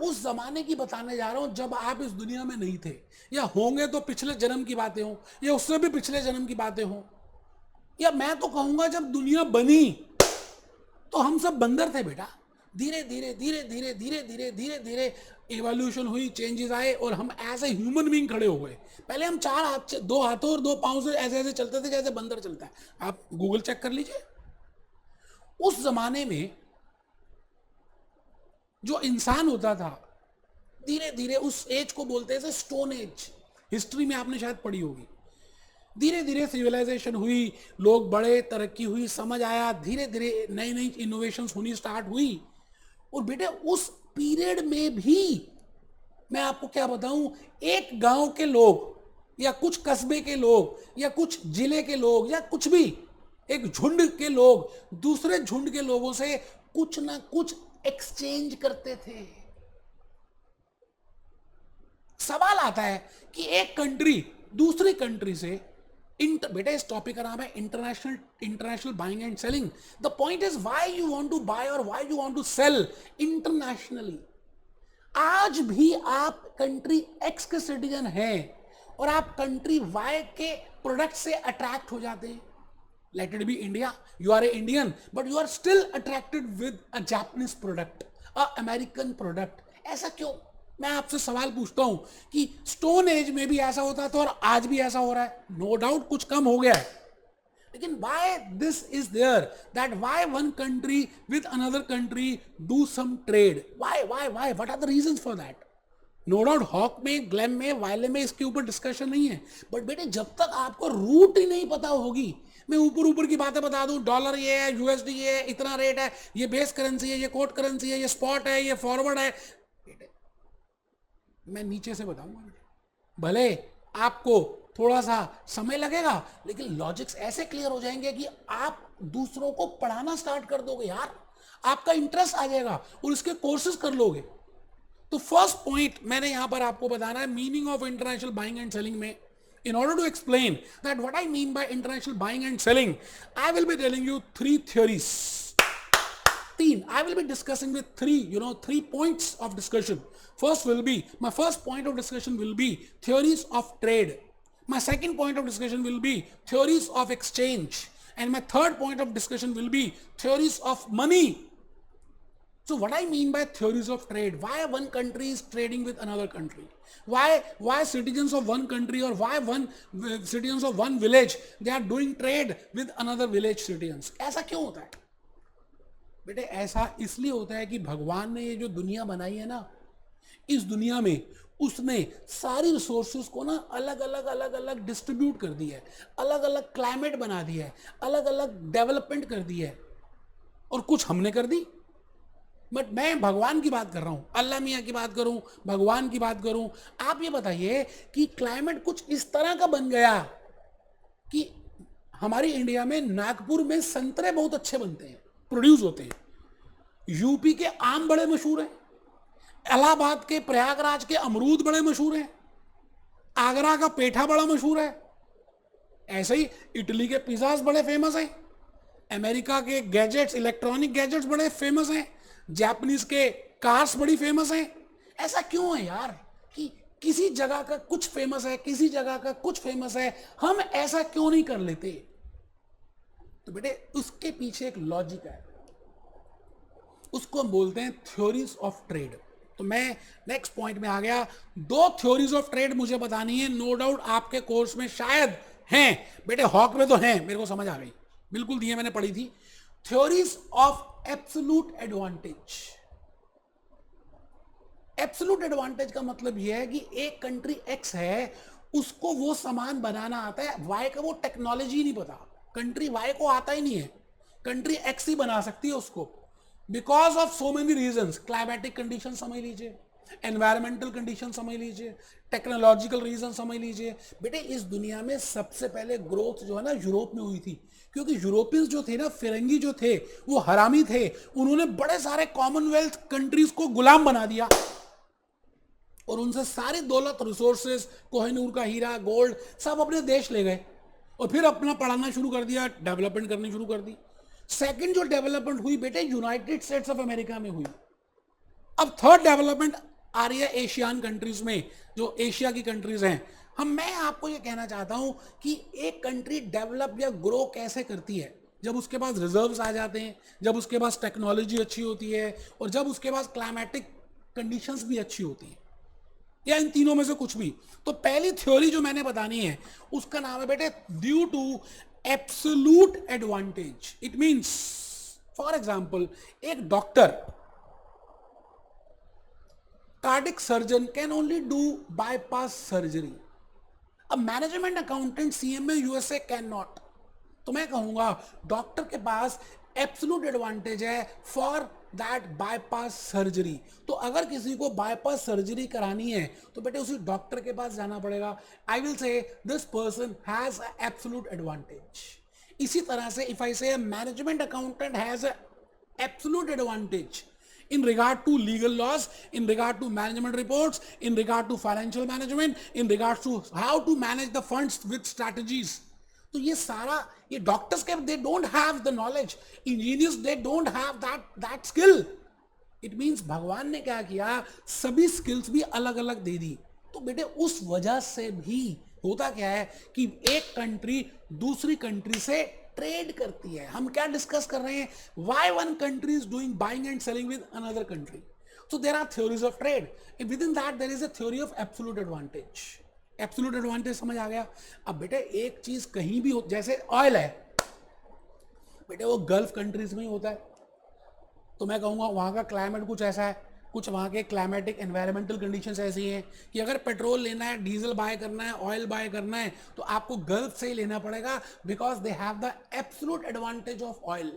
उस जमाने की बताने जा रहा हूं जब आप इस दुनिया में नहीं थे, या होंगे तो पिछले जन्म की बातें हों, या उससे भी पिछले जन्म की बातें हों, या मैं तो कहूंगा जब दुनिया बनी तो हम सब बंदर थे बेटा। धीरे धीरे धीरे धीरे धीरे धीरे धीरे धीरे इवोल्यूशन हुई, चेंजेस आए और हम एज ए ह्यूमन बीइंग खड़े हो गए। पहले हम 4 हाथ, 2 हाथों और 2 पांव से ऐसे ऐसे चलते थे जैसे बंदर चलता है। आप गूगल चेक कर लीजिए। उस जमाने में जो इंसान होता था, धीरे धीरे उस एज को बोलते थे स्टोन एज। हिस्ट्री में आपने शायद पढ़ी होगी। धीरे धीरे सिविलाइजेशन हुई, लोग बड़े, तरक्की हुई, समझ आया, धीरे धीरे नई नई इनोवेशंस होनी स्टार्ट हुई। और बेटे उस पीरियड में भी मैं आपको क्या बताऊं, एक गांव के लोग या कुछ कस्बे के लोग या कुछ जिले के लोग या कुछ भी, एक झुंड के लोग दूसरे झुंड के लोगों से कुछ ना कुछ एक्सचेंज करते थे। सवाल आता है कि एक कंट्री दूसरी कंट्री से, बेटा इस टॉपिक का नाम है international buying and selling. The point is why you want to buy और why you want to sell internationally. आज भी आप कंट्री एक्स के सिटीजन हैं और आप कंट्री वाई के प्रोडक्ट से अट्रैक्ट हो जाते हैं। Let it be India, you are a Indian but you are still attracted with a Japanese product, a American product. ऐसा क्यों? मैं आपसे सवाल पूछता हूं कि स्टोन एज में भी ऐसा होता था और आज भी ऐसा हो रहा है। नो डाउट कुछ कम हो गया है, लेकिन why this is there, that why one country with another country do some trade, why what are the reasons for that? No doubt हॉक में, ग्लैम में, वायले में इसके ऊपर डिस्कशन नहीं है, बट बेटे जब तक आपको रूट ही नहीं पता होगी, मैं ऊपर ऊपर की बातें बता दूं, डॉलर ये है, यूएसडी ये है, इतना रेट है, ये बेस करेंसी है, ये कोट करेंसी है, ये स्पॉट है, ये फॉरवर्ड है, मैं नीचे से बताऊंगा। भले आपको थोड़ा सा समय लगेगा, लेकिन लॉजिक्स ऐसे क्लियर हो जाएंगे कि आप दूसरों को पढ़ाना स्टार्ट कर दोगे यार, आपका इंटरेस्ट आ जाएगा और इसके कोर्सेज कर लोगे। तो फर्स्ट पॉइंट मैंने यहां पर आपको बताना है meaning of international buying and selling में। In order to explain that what I mean by international buying and selling, I will be telling you 3 theories. I will be discussing with 3 points of discussion. My first point of discussion will be theories of trade. My second point of discussion will be theories of exchange. And my third point of discussion will be theories of money. So what I mean by theories of trade, why one country is trading with another country, why citizens of one country or why citizens of one village, they are doing trade with another village citizens. ऐसा क्यों होता है बेटे? ऐसा इसलिए होता है कि भगवान ने ये जो दुनिया बनाई है ना, इस दुनिया में उसने सारी रिसोर्सेज को ना अलग अलग अलग अलग डिस्ट्रीब्यूट कर दिया है, अलग अलग क्लाइमेट बना दिया है, अलग अलग डेवलपमेंट कर दिया है, और कुछ हमने कर दी। बट मैं भगवान की बात कर रहा हूं, अल्लाह मियाँ की बात करूं, भगवान की बात करूं। आप ये बताइए कि क्लाइमेट कुछ इस तरह का बन गया कि हमारी इंडिया में नागपुर में संतरे बहुत अच्छे बनते हैं, प्रोड्यूस होते हैं, यूपी के आम बड़े मशहूर हैं, इलाहाबाद के, प्रयागराज के अमरूद बड़े मशहूर हैं, आगरा का पेठा बड़ा मशहूर है, ऐसे ही इटली के पिज़्ज़ास बड़े फेमस हैं, अमेरिका के गैजेट्स, इलेक्ट्रॉनिक गैजेट्स बड़े फेमस हैं, जापानीज के कार्स बड़ी फेमस हैं। ऐसा क्यों है यार कि किसी जगह का कुछ फेमस है, किसी जगह का कुछ फेमस है, हम ऐसा क्यों नहीं कर लेते? तो बेटे उसके पीछे एक लॉजिक है, उसको हम बोलते हैं थ्योरीज ऑफ ट्रेड। तो मैं नेक्स्ट पॉइंट में आ गया। 2 थ्योरीज ऑफ ट्रेड मुझे बतानी है, नो डाउट आपके कोर्स में शायद हैं बेटे, हॉक में तो हैं, मेरे को समझ आ गई, बिल्कुल दिए, मैंने पढ़ी थी। Theories of absolute advantage. Absolute advantage का मतलब यह है कि एक कंट्री एक्स है, उसको वो सामान बनाना आता है, वाई का वो टेक्नोलॉजी नहीं पता, कंट्री वाई को आता ही नहीं है, कंट्री एक्स ही बना सकती है उसको, because of so many reasons. Climatic condition समझ लीजिए, एनवायरमेंटल कंडीशन समझ लीजिए, टेक्नोलॉजिकल रीजन समझ लीजिए। बेटे इस दुनिया में सबसे पहले ग्रोथ जो है ना यूरोप में हुई थी, क्योंकि यूरोपियंस जो थे ना, फिरंगी जो थे, वो हरामी थे, उन्होंने बड़े सारे कॉमनवेल्थ कंट्रीज को गुलाम बना दिया और उनसे सारी दौलत, रिसोर्सेज, कोहिनूर का हीरा, गोल्ड सब अपने देश ले गए और फिर अपना पढ़ाना शुरू कर दिया, डेवलपमेंट करनी शुरू कर दी। सेकंड जो डेवलपमेंट हुई बेटे यूनाइटेड स्टेट्स ऑफ अमेरिका में हुई। अब थर्ड डेवलपमेंट आ रही है एशियान कंट्रीज में, जो एशिया की कंट्रीज हैं। मैं आपको ये कहना चाहता हूं कि एक कंट्री डेवलप या ग्रो कैसे करती है, जब उसके पास रिजर्व्स आ जाते हैं, जब उसके पास टेक्नोलॉजी अच्छी होती है, और जब उसके पास क्लाइमेटिक कंडीशंस भी अच्छी होती है, या इन तीनों में से कुछ भी। तो पहली थ्योरी जो मैंने बतानी है उसका नाम है बेटे due to absolute advantage. It means for example एक doctor, cardiac surgeon can only do bypass surgery, a management accountant CMA USA can not. तो मैं कहूंगा डॉक्टर के पास एब्सोल्यूट एडवांटेज है फॉर दैट बाईपास सर्जरी। तो अगर किसी को बाईपास सर्जरी करानी है तो बेटे उसी डॉक्टर के पास जाना पड़ेगा। I will say this person has absolute advantage. इसी तरह से इफ आई से management accountant has absolute advantage in regard to legal laws, in regard to management reports, in regard to financial management, in regards to how to manage the funds with strategies. तो ये सारा, ये doctors के they don't have the knowledge, engineers they don't have that skill. It means भगवान ने क्या किया, सभी स्किल्स भी अलग अलग दे दी। तो बेटे उस वजह से भी होता क्या है कि एक कंट्री दूसरी कंट्री से ट्रेड करती है। हम क्या डिस्कस कर रहे हैं, why one country is doing buying and selling with another country. So there are theories of trade, within that there is a theory of absolute advantage. Absolute advantage समझ आ गया। अब बेटे एक चीज कहीं भी हो, जैसे ऑयल है बेटे, वो गल्फ कंट्रीज में ही होता है, तो मैं कहूंगा वहां का क्लाइमेट कुछ ऐसा है, कुछ वहाँ के क्लाइमेटिक एनवायरमेंटल कंडीशंस ऐसी हैं कि अगर पेट्रोल लेना है, डीजल बाय करना है, ऑयल बाय करना है, तो आपको गल्फ से ही लेना पड़ेगा, because they have the absolute advantage of oil.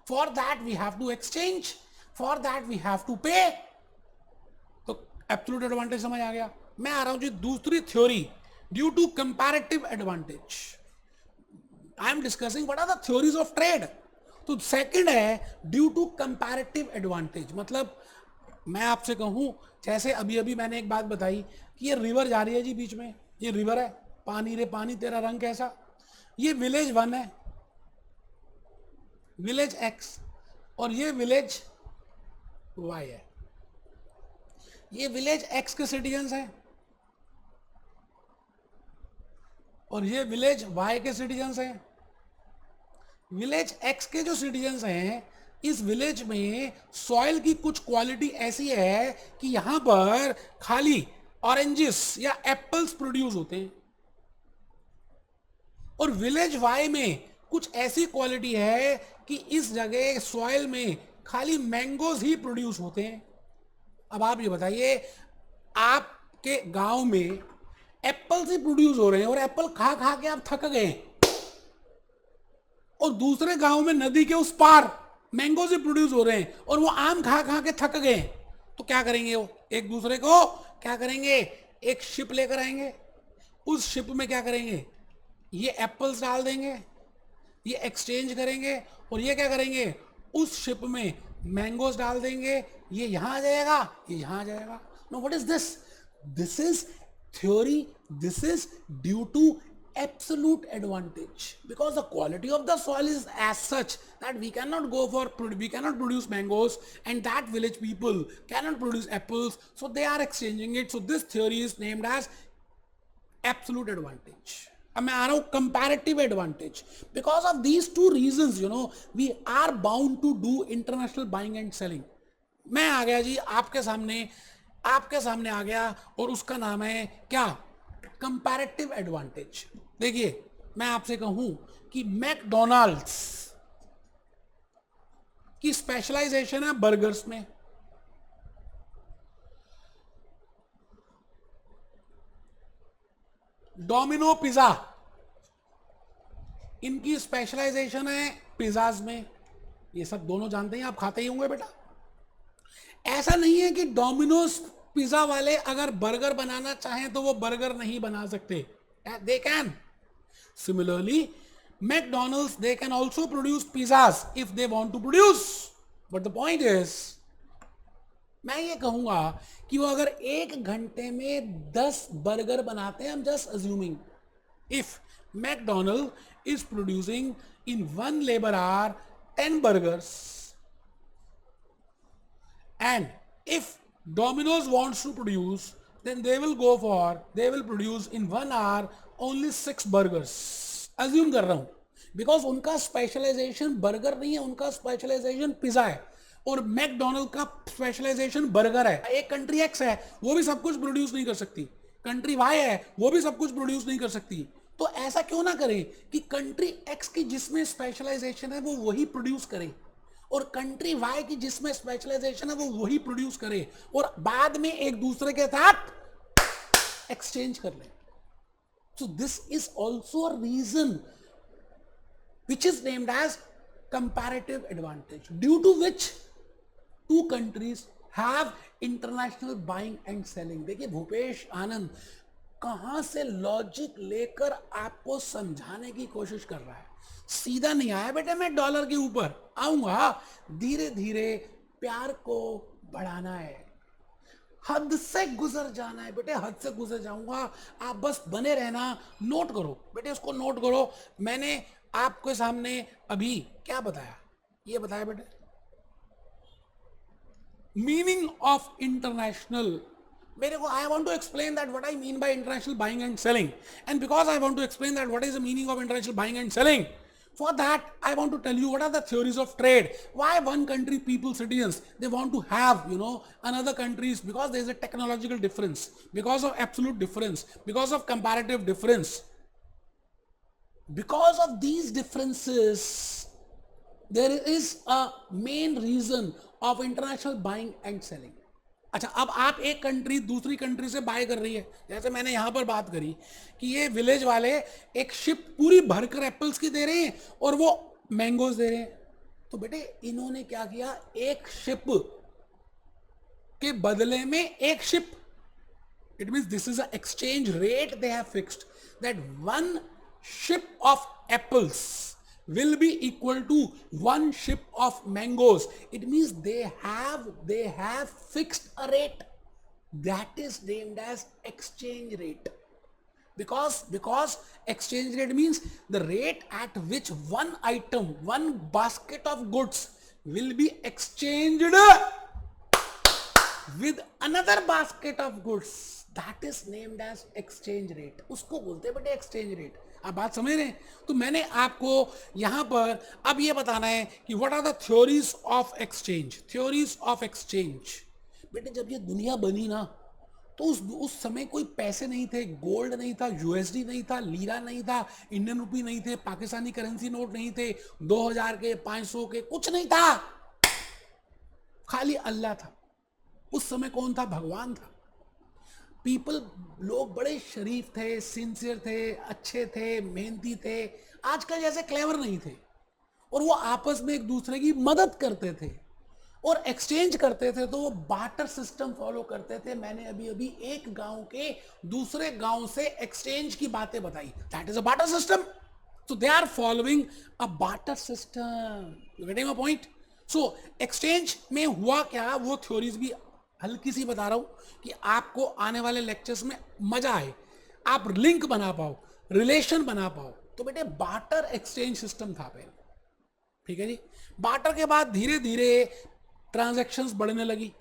For that we have to exchange, for that we have to pay. तो एब्सोल्यूट एडवांटेज समझ आ गया। मैं आ रहा हूं जी दूसरी theory, due to comparative advantage. I am discussing what are the theories of trade. तो सेकंड है ड्यू टू कंपैरेटिव एडवांटेज। मतलब मैं आपसे कहूं, जैसे अभी अभी मैंने एक बात बताई कि ये रिवर जा रही है जी बीच में, ये रिवर है, पानी रे पानी तेरा रंग कैसा। ये विलेज 1 है, विलेज X, और ये विलेज Y है। ये विलेज X के सिटीजन्स हैं और ये विलेज Y के सिटीजन्स हैं। विलेज X के जो सिटीजन्स हैं, इस विलेज में सॉइल की कुछ क्वालिटी ऐसी है कि यहां पर खाली ऑरेंजेस या एप्पल्स प्रोड्यूस होते हैं, और विलेज वाई में कुछ ऐसी क्वालिटी है कि इस जगह सॉइल में खाली मैंगोज ही प्रोड्यूस होते हैं। अब आप ये बताइए, आपके गांव में एप्पल्स ही प्रोड्यूस हो रहे हैं और एप्पल खा खा के आप थक गए, और दूसरे गांव में नदी के उस पार मैंगो से प्रोड्यूस हो रहे हैं और वो आम खा खा के थक गए। तो क्या करेंगे, वो एक दूसरे को क्या करेंगे, एक शिप लेकर आएंगे, उस शिप में क्या करेंगे, ये एप्पल्स डाल देंगे, ये एक्सचेंज करेंगे, और ये क्या करेंगे, उस शिप में मैंगोस डाल देंगे, ये यहां आ जाएगा, ये यहां आ जाएगा। No, what is this, this is theory, this is due to absolute advantage, because the quality of the soil is as such that we cannot produce mangoes, and that village people cannot produce apples, so they are exchanging it. So this theory is named as absolute advantage. अब मैं आ रहा हूं comparative advantage. Because of these two reasons, we are bound to do international buying and selling. मैं आ गया जी आपके सामने आ गया, और उसका नाम है क्या, कंपैरेटिव एडवांटेज। देखिए मैं आपसे कहूं कि मैकडॉनल्ड्स की स्पेशलाइजेशन है बर्गर्स में, डोमिनो पिज्जा इनकी स्पेशलाइजेशन है पिज्जाज में। ये सब दोनों जानते हैं, आप खाते ही होंगे बेटा। ऐसा नहीं है कि डोमिनोज पिज्जा वाले अगर बर्गर बनाना चाहें तो वो बर्गर नहीं बना सकते, they can. Similarly, McDonald's, they can also produce pizzas if they want to produce. But the point is, मैं ये कहूंगा कि वो अगर 1 घंटे में 10 बर्गर बनाते हैं, I'm just assuming, if McDonald's is producing in 1 labor hour 10 burgers, and if Domino's wants to produce, then they will produce in 1 hour only 6 burgers. Assume कर रहा हूँ, बिकॉज उनका स्पेशलाइजेशन बर्गर नहीं है, उनका स्पेशलाइजेशन पिज्जा है, और McDonald का स्पेशलाइजेशन बर्गर है. एक कंट्री एक्स है, वो भी सब कुछ प्रोड्यूस नहीं कर सकती. कंट्री वाई है, वो भी सब कुछ प्रोड्यूस नहीं कर सकती. तो ऐसा क्यों ना करें कि कंट्री एक्स की जिसमें स्पेशलाइजेशन है वो वही प्रोड्यूस करे, और कंट्री वाई की जिसमें स्पेशलाइजेशन है वो वही प्रोड्यूस करे, और बाद में एक दूसरे के साथ एक्सचेंज कर ले. So this is also a reason which is named as comparative advantage, due to which two countries have international buying and selling. देखिए भूपेश आनंद कहां से लॉजिक लेकर आपको समझाने की कोशिश कर रहा है. सीधा नहीं आया बेटे, मैं डॉलर के ऊपर आऊंगा. धीरे धीरे प्यार को बढ़ाना है, हद से गुजर जाना है बेटे, हद से गुजर जाऊंगा. आप बस बने रहना. नोट करो बेटे, इसको नोट करो. मैंने आपके सामने अभी क्या बताया, ये बताया बेटे, मीनिंग ऑफ इंटरनेशनल. मेरे को I want to explain that what I mean by international buying and selling, and because I want to explain that what is the meaning of international buying and selling, for that I want to tell you what are the theories of trade, why one country people citizens they want to have another countries, because there is a technological difference, because of absolute difference, because of comparative difference. Because of these differences there is a main reason of international buying and selling. अच्छा, अब आप एक country दूसरी country से bye कर रही है, जैसे मैंने यहां पर बात करी कि ये विलेज वाले एक शिप पूरी भरकर एप्पल्स की दे रहे हैं और वो मैंगोज दे रहे हैं. तो बेटे इन्होंने क्या किया, एक शिप के बदले में एक ship, it means this is a exchange rate they have fixed, that one ship of apples will be equal to one ship of mangoes. It means they have fixed a rate that is named as exchange rate, because exchange rate means the rate at which one item, one basket of goods will be exchanged with another basket of goods. That is named as exchange rate. उसको बोलते हैं बेटे exchange rate. आप बात समझ रहे हैं. तो मैंने आपको यहां पर अब ये बताना है कि what are the theories of exchange. Theories of exchange बेटे, जब ये दुनिया बनी ना तो उस समय कोई पैसे नहीं थे, गोल्ड नहीं था, यूएसडी नहीं था, लीरा नहीं था, इंडियन रुपी नहीं थे, पाकिस्तानी करेंसी नोट नहीं थे, 2000 के 500 के कुछ नहीं था, खाली अल्लाह था. उस समय कौन था? भगवान था. पीपल, लोग बड़े शरीफ थे, सिंसियर थे, अच्छे थे, मेहनती थे, आजकल जैसे क्लेवर नहीं थे, और वो आपस में एक दूसरे की मदद करते थे और एक्सचेंज करते थे. तो वो बार्टर सिस्टम फॉलो करते थे. मैंने अभी अभी एक गांव के दूसरे गांव से एक्सचेंज की बातें बताई, that is a barter system. So they are following a barter system. You getting my point? So exchange में हुआ क्या, वो थ्योरीज भी हल्की सी बता रहा हूं कि आपको आने वाले लेक्चर्स में मजा आए, आप लिंक बना पाओ, रिलेशन बना पाओ. तो बेटे बार्टर एक्सचेंज सिस्टम था पहले, ठीक है जी. बार्टर के बाद धीरे धीरे ट्रांजैक्शंस बढ़ने लगी,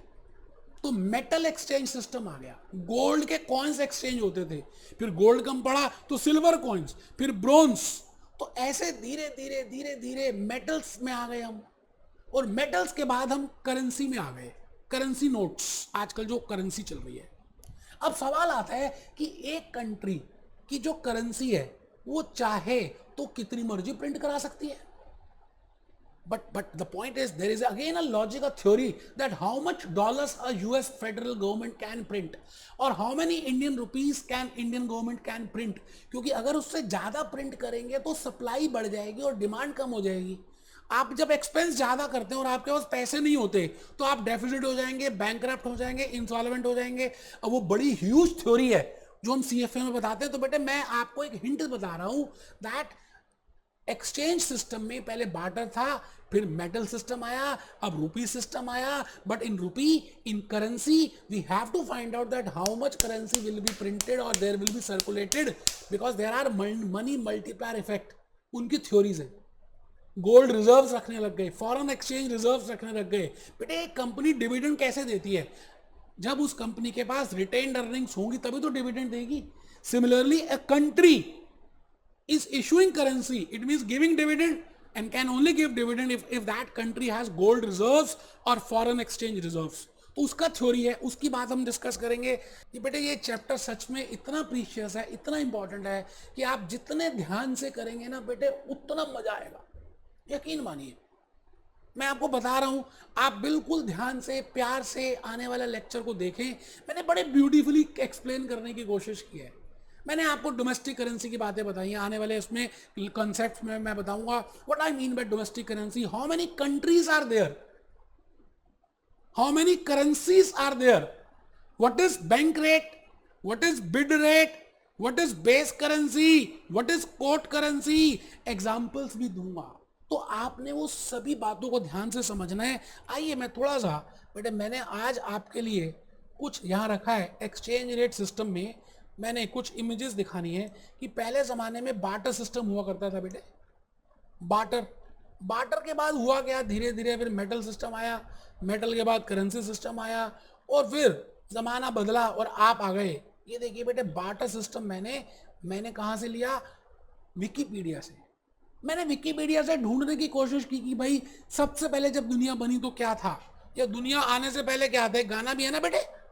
तो मेटल एक्सचेंज सिस्टम आ गया. गोल्ड के कॉइन्स एक्सचेंज होते थे, फिर गोल्ड कम पड़ा तो सिल्वर कॉइन्स, फिर ब्रोंज. तो ऐसे धीरे धीरे धीरे धीरे मेटल्स में आ गए हम, और मेटल्स के बाद हम करेंसी में आ गए, करेंसी नोट्स, आजकल जो करेंसी चल रही है. अब सवाल आता है कि एक कंट्री की जो करेंसी है वो चाहे तो कितनी मर्जी प्रिंट करा सकती है. but the point is there is again a logic, a theory that how much dollars a US federal government can print or how many Indian rupees can Indian government can print. क्योंकि अगर उससे ज्यादा print करेंगे तो supply बढ़ जाएगी और demand कम हो जाएगी. आप जब एक्सपेंस ज्यादा करते हैं और आपके पास पैसे नहीं होते तो आप डेफिसिट हो जाएंगे, बैंकरप्ट हो जाएंगे, इंसॉल्वेंट हो जाएंगे. अब वो बड़ी ह्यूज थ्योरी है जो हम सीएफए में बताते हैं. तो बेटे मैं आपको एक हिंट बता रहा हूं दैट एक्सचेंज सिस्टम में पहले बार्टर था, फिर मेटल सिस्टम आया, अब रूपी सिस्टम आया. But in rupee, in currency we have to find out that how much currency will be printed और there will be circulated, because there are money multiplier effect. उनकी theories है. Gold reserves रखने लग गए, foreign exchange reserves रखने लग गए. बेटे एक कंपनी डिविडेंड कैसे देती है? जब उस कंपनी के पास रिटेन्ड अर्निंग्स होंगी तभी तो डिविडेंड देगी. Similarly a country is issuing currency, it means giving dividend, and can only give dividend if that country has gold reserves or foreign exchange reserves. तो उसका थ्योरी है, उसकी बात हम डिस्कस करेंगे. ये बेटे ये चैप्टर सच में इतना प्रीशियस है, इतना इंपॉर्टेंट है कि आप जितने ध्यान से करेंगे ना बेटे उतना मजा आएगा, यकीन मानिए. मैं आपको बता रहा हूं, आप बिल्कुल ध्यान से प्यार से आने वाले लेक्चर को देखें. मैंने बड़े ब्यूटीफुली एक्सप्लेन करने की कोशिश की है. मैंने आपको डोमेस्टिक करेंसी की बातें बताई हैं. आने वाले उसमें कॉन्सेप्ट में मैं बताऊंगा what I mean by domestic currency, how many countries are there, how many currencies are there, what is bank rate, what is bid rate, what is base currency, what is quote currency. Examples भी दूंगा. तो आपने वो सभी बातों को ध्यान से समझना है. आइए मैं थोड़ा सा बेटे, मैंने आज आपके लिए कुछ यहां रखा है. एक्सचेंज रेट सिस्टम में मैंने कुछ इमेजेस दिखानी है कि पहले ज़माने में बार्टर सिस्टम हुआ करता था बेटे. बार्टर के बाद हुआ क्या, धीरे धीरे फिर मेटल सिस्टम आया, मेटल के बाद करेंसी सिस्टम आया, और फिर ज़माना बदला और आप आ गए. ये देखिए बेटे, बार्टर सिस्टम मैंने कहाँ से लिया, विकीपीडिया से. मैंने विकीपीडिया से ढूंढने की कोशिश की कि भाई सबसे पहले जब दुनिया बनी तो क्या था, या दुनिया आने से पहले क्या था. एक गाना भी है ना बेटे,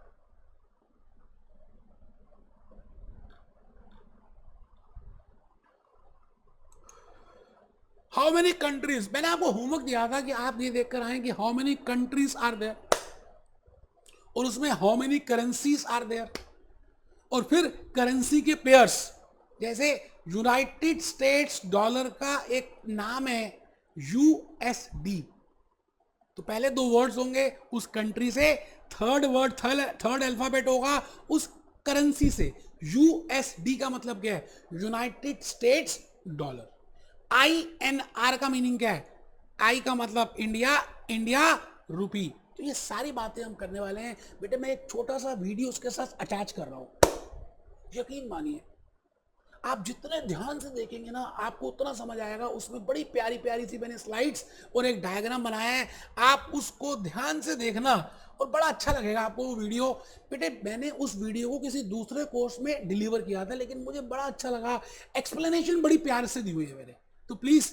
हाउ मेनी कंट्रीज. मैंने आपको होमवर्क दिया था कि आप ये देखकर आए कि how many countries are there, और उसमें how many currencies are there, और फिर करेंसी के पेयर्स. जैसे यूनाइटेड स्टेट्स डॉलर का एक नाम है यूएसडी. तो पहले दो वर्ड्स होंगे उस कंट्री से, थर्ड वर्ड थर्ड अल्फाबेट होगा उस करेंसी से. यूएसडी का मतलब क्या है, यूनाइटेड स्टेट्स डॉलर. INR का मीनिंग क्या है, आई का मतलब इंडिया, इंडिया रूपी. तो ये सारी बातें हम करने वाले हैं बेटे. मैं एक छोटा सा वीडियो उसके साथ अटैच कर रहा हूं. यकीन मानिए आप जितने ध्यान से देखेंगे ना आपको उतना समझ आएगा. उसमें बड़ी प्यारी प्यारी सी मैंने स्लाइड्स और एक डायग्राम बनाया है, आप उसको ध्यान से देखना और बड़ा अच्छा लगेगा आपको वो वीडियो. बेटे मैंने उस वीडियो को किसी दूसरे कोर्स में डिलीवर किया था, लेकिन मुझे बड़ा अच्छा लगा. एक्सप्लेनेशन बड़ी प्यार से दी हुई है मेरे. तो प्लीज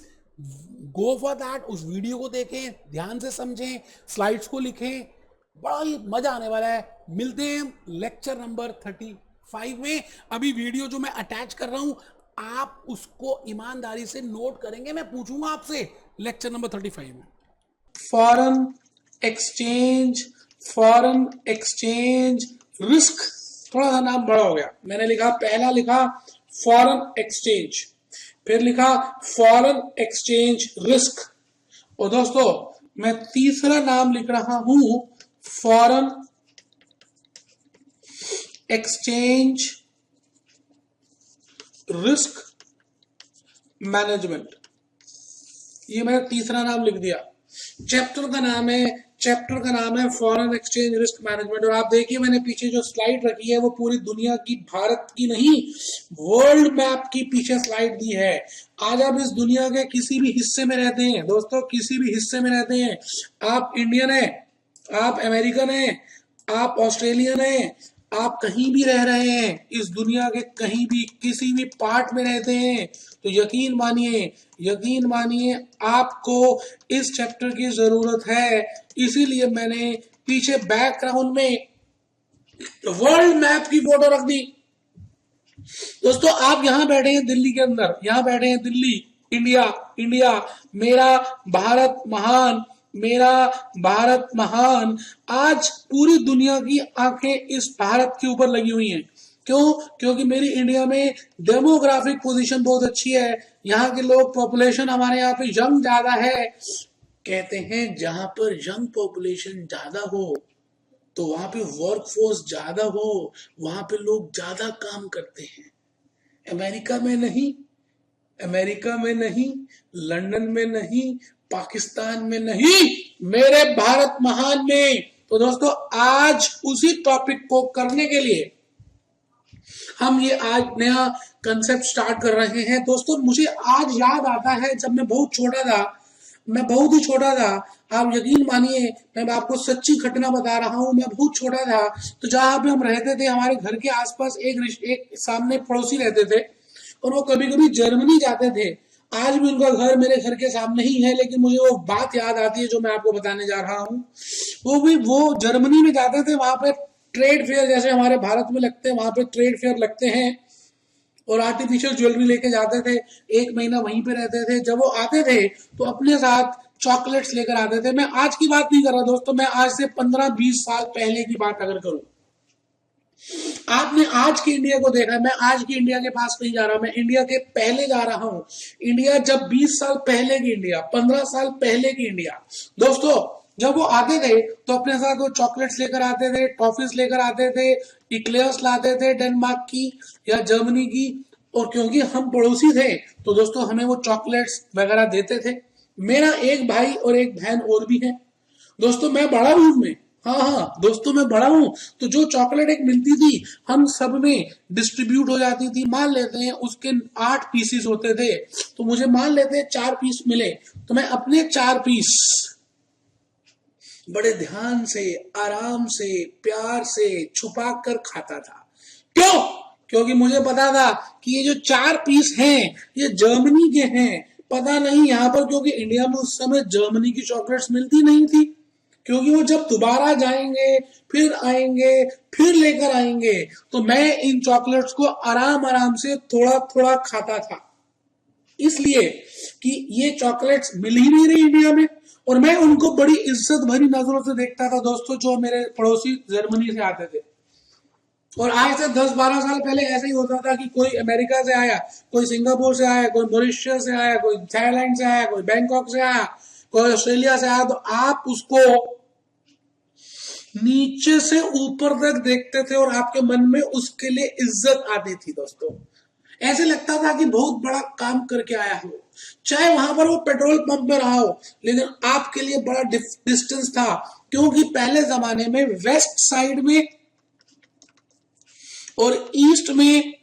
गो फॉर दैट, उस वीडियो को देखें, ध्यान से समझें, स्लाइड्स को लिखें, बड़ा ही मजा आने वाला है. मिलते हैं लेक्चर नंबर 35 में. अभी वीडियो जो मैं अटैच कर रहा हूं आप उसको ईमानदारी से नोट करेंगे. मैं पूछूंगा आपसे लेक्चर नंबर 35 में. फॉरेन एक्सचेंज रिस्क, थोड़ा सा नाम बड़ा हो गया. मैंने लिखा, पहला लिखा फॉरेन एक्सचेंज, फिर लिखा फॉरेन एक्सचेंज रिस्क, और दोस्तों मैं तीसरा नाम लिख रहा हूं फॉरेन एक्सचेंज रिस्क मैनेजमेंट. ये मैंने तीसरा नाम लिख दिया. चैप्टर का नाम है फॉरेन एक्सचेंज रिस्क मैनेजमेंट. और आप देखिए मैंने पीछे जो स्लाइड रखी है वो पूरी दुनिया की, भारत की नहीं, वर्ल्ड मैप की पीछे स्लाइड दी है. आज आप इस दुनिया के किसी भी हिस्से में रहते हैं दोस्तों, किसी भी हिस्से में रहते हैं, आप इंडियन हैं, आप अमेरिकन हैं, आप ऑस्ट्रेलियन हैं, आप कहीं भी रह रहे हैं, इस दुनिया के कहीं भी किसी भी पार्ट में रहते हैं, तो यकीन मानिए आपको इस चैप्टर की जरूरत है. इसीलिए मैंने पीछे बैकग्राउंड में वर्ल्ड मैप की फोटो रख दी. दोस्तों आप यहां बैठे हैं दिल्ली के अंदर, यहां बैठे हैं दिल्ली, इंडिया, मेरा भारत महान. आज पूरी दुनिया की आंखें इस भारत के ऊपर लगी हुई हैं. क्यों? क्योंकि मेरी इंडिया में डेमोग्राफिक पोजीशन बहुत अच्छी है. यहाँ के लोग, पॉपुलेशन हमारे यहाँ पे यंग ज्यादा है. कहते हैं जहां पर यंग पॉपुलेशन ज्यादा हो तो वहां पे वर्कफोर्स ज्यादा हो, वहां पे लोग ज्यादा काम करते हैं. अमेरिका में नहीं, लंदन में नहीं, पाकिस्तान में नहीं, मेरे भारत महान में. तो दोस्तों आज उसी टॉपिक को करने के लिए हम ये आज नया कंसेप्ट स्टार्ट कर रहे हैं. दोस्तों मुझे आज याद आता है जब मैं बहुत छोटा था, मैं बहुत ही छोटा था, आप यकीन मानिए, मैं आपको सच्ची घटना बता रहा हूँ, मैं बहुत छोटा था। तो जहाँ पे हम रहते थे, हमारे घर के आसपास एक सामने पड़ोसी रहते थे, और वो कभी कभी जर्मनी जाते थे। आज भी उनका घर मेरे घर के सामने ही है, लेकिन मुझे वो बात याद आती है जो मैं आपको बताने जा रहा हूँ। वो जर्मनी में जाते थे, वहां पे ट्रेड फेयर जैसे हमारे भारत में लगते हैं, वहां पे ट्रेड फेयर लगते हैं, और आर्टिफिशियल ज्वेलरी लेके जाते थे। एक महीना वहीं पे रहते थे। जब वो आते थे तो अपने साथ चॉकलेट्स लेकर आते थे। मैं आज की बात नहीं कर रहा दोस्तों, मैं आज से 15-20 साल पहले की बात अगर करूं। आपने आज की इंडिया को देखा है, मैं आज की इंडिया के पास नहीं जा रहा, मैं इंडिया के पहले जा रहा हूं। इंडिया जब 20 साल पहले की इंडिया, 15 साल पहले की इंडिया। दोस्तों जब वो आते थे तो अपने साथ वो चॉकलेट्स लेकर आते थे, टॉफीज लेकर आते थे, इक्लेयर्स लाते थे डेनमार्क की या जर्मनी की। और क्योंकि हम पड़ोसी थे तो दोस्तों हमें वो चॉकलेट्स वगैरह देते थे। मेरा एक भाई और एक बहन और भी है दोस्तों, मैं बड़ा हूं उनमें। हाँ दोस्तों, मैं बड़ा हूं। तो जो चॉकलेट एक मिलती थी, हम सब में डिस्ट्रीब्यूट हो जाती थी। मान लेते हैं उसके 8 पीसेस होते थे, तो मुझे मान लेते हैं 4 पीस मिले, तो मैं अपने 4 पीस बड़े ध्यान से, आराम से, प्यार से छुपा कर खाता था। क्यों? क्योंकि मुझे पता था कि ये जो 4 पीस हैं ये जर्मनी के हैं। पता नहीं यहाँ पर, क्योंकि इंडिया में उस समय जर्मनी की चॉकलेट्स मिलती नहीं थी, क्योंकि वो जब दोबारा जाएंगे, फिर आएंगे, फिर लेकर आएंगे। तो मैं इन चॉकलेट्स को आराम आराम से थोड़ा थोड़ा खाता था, इसलिए कि ये चॉकलेट्स मिल ही नहीं रही इंडिया में। और मैं उनको बड़ी इज्जत भरी नजरों से देखता था दोस्तों, जो मेरे पड़ोसी जर्मनी से आते थे। और आज से 10-12 साल पहले ऐसा ही होता था कि कोई अमेरिका से आया, कोई सिंगापुर से आया, कोई मॉरिशस से आया, कोई थाईलैंड से आया, कोई बैंकॉक से आया, कोई ऑस्ट्रेलिया से आया, तो आप उसको नीचे से ऊपर तक देखते थे और आपके मन में उसके लिए इज्जत आती थी दोस्तों। ऐसे लगता था कि बहुत बड़ा काम करके आया हो, चाहे वहां पर वो पेट्रोल पंप में रहा हो, लेकिन आपके लिए बड़ा डिस्टेंस था। क्योंकि पहले जमाने में वेस्ट साइड में और ईस्ट में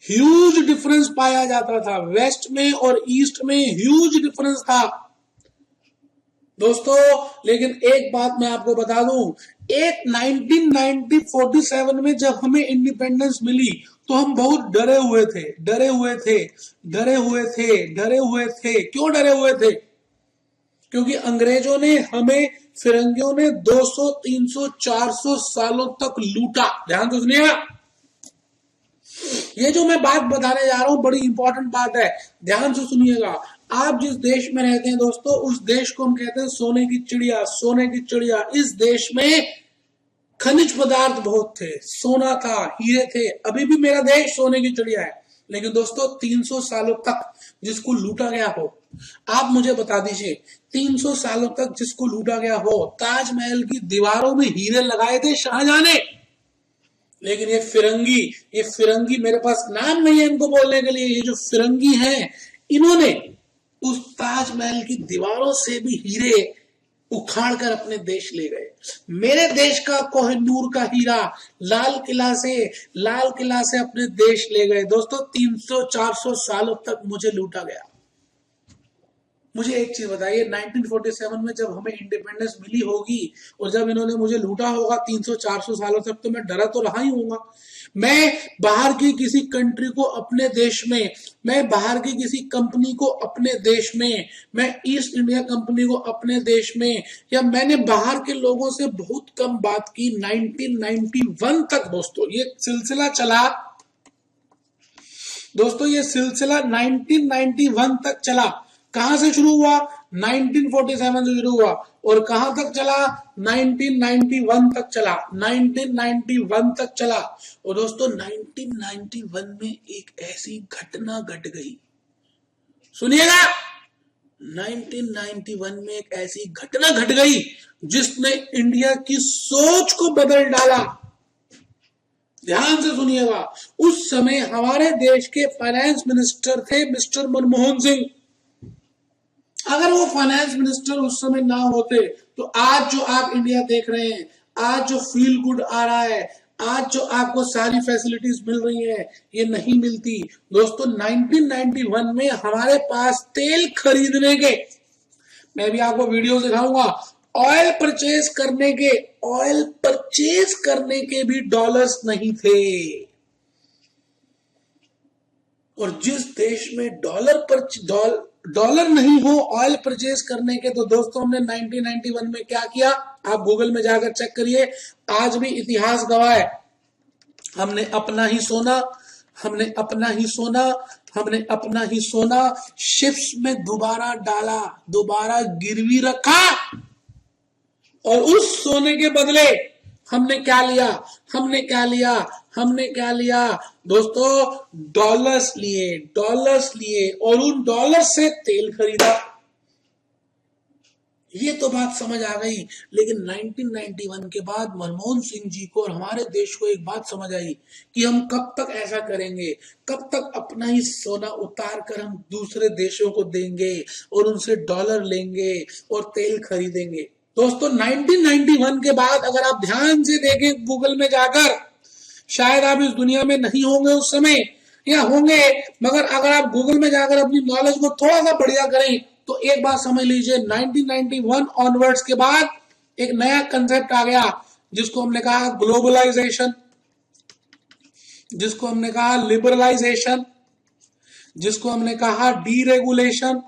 ह्यूज डिफरेंस पाया जाता था। वेस्ट में और ईस्ट में ह्यूज डिफरेंस था दोस्तों। लेकिन एक बात मैं आपको बता दूं, 1947 में जब हमें इंडिपेंडेंस मिली तो हम बहुत डरे हुए थे। क्यों डरे हुए थे? क्योंकि अंग्रेजों ने हमें, फिरंगियों ने 200, 300, 400 सालों तक लूटा। ध्यान से सुनिएगा, ये जो मैं बात बताने जा रहा हूं बड़ी इंपॉर्टेंट बात है, ध्यान से सुनिएगा। आप जिस देश में रहते हैं दोस्तों, उस देश को हम कहते हैं सोने की चिड़िया। सोने की चिड़िया, इस देश में खनिज पदार्थ बहुत थे, सोना था, हीरे थे। अभी भी मेरा देश सोने की चिड़िया है। लेकिन दोस्तों 300 सालों तक जिसको लूटा गया हो, आप मुझे बता दीजिए, 300 सालों तक जिसको लूटा गया हो, ताजमहल की दीवारों में हीरे लगाए थे शाहजहां ने। लेकिन ये फिरंगी, मेरे पास नाम नहीं है इनको बोलने के लिए, ये जो फिरंगी हैं, इन्होंने उस ताजमहल की दीवारों से भी हीरे उखाड़ कर अपने देश ले गए। मेरे देश का कोहिनूर का हीरा लाल किला से अपने देश ले गए दोस्तों। 300-400 सालों तक मुझे लूटा गया। मुझे एक चीज बताइए, 1947 में जब हमें इंडिपेंडेंस मिली होगी और जब इन्होंने मुझे लूटा होगा 300-400 सालों तक, तो मैं डरा तो रहा ही हूंगा। मैं बाहर की किसी कंट्री को अपने देश में, मैं बाहर की किसी कंपनी को अपने देश में, मैं ईस्ट इंडिया कंपनी को अपने देश में, या मैंने बाहर के लोगों से बहुत कम बात की। 1991 तक दोस्तों ये सिलसिला चला। दोस्तों ये सिलसिला 1991 तक चला। कहां से शुरू हुआ? 1947 से शुरू हुआ और कहां तक चला? 1991 तक चला। 1991 तक चला। और दोस्तों 1991 में एक ऐसी घटना घट गई, सुनिएगा, 1991 में एक ऐसी घटना घट गई जिसने इंडिया की सोच को बदल डाला। ध्यान से सुनिएगा, उस समय हमारे देश के फाइनेंस मिनिस्टर थे मिस्टर मनमोहन सिंह। अगर वो फाइनेंस मिनिस्टर उस समय ना होते तो आज जो आप इंडिया देख रहे हैं, आज जो फील गुड आ रहा है, आज जो आपको सारी फैसिलिटीज मिल रही है ये नहीं मिलती दोस्तों। 1991 में हमारे पास तेल खरीदने के, मैं भी आपको वीडियो दिखाऊंगा, ऑयल परचेज करने के भी डॉलर्स नहीं थे। और जिस देश में डॉलर नहीं हो ऑयल परचेज करने के, तो दोस्तों हमने 1991 में क्या किया, आप गूगल में जाकर चेक करिए, आज भी इतिहास गवाह है। हमने अपना ही सोना शिप्स में दोबारा डाला, दोबारा गिरवी रखा, और उस सोने के बदले हमने क्या लिया दोस्तों, डॉलर्स लिए और उन डॉलर्स से तेल खरीदा। ये तो बात समझ आ गई। लेकिन 1991 के बाद मनमोहन सिंह जी को और हमारे देश को एक बात समझ आई कि हम कब तक ऐसा करेंगे, कब तक अपना ही सोना उतार कर हम दूसरे देशों को देंगे और उनसे डॉलर लेंगे और तेल खरीदेंगे। दोस्तों 1991 के बाद अगर आप ध्यान से देखें गूगल में जाकर, शायद आप इस दुनिया में नहीं होंगे उस समय या होंगे, मगर अगर आप गूगल में जाकर अपनी नॉलेज को थोड़ा सा बढ़िया करें तो एक बात समझ लीजिए, 1991 ऑनवर्ड्स के बाद एक नया कंसेप्ट आ गया जिसको हमने कहा ग्लोबलाइजेशन, जिसको हमने कहा लिबरलाइजेशन, जिसको हमने कहा डीरेगुलेशन,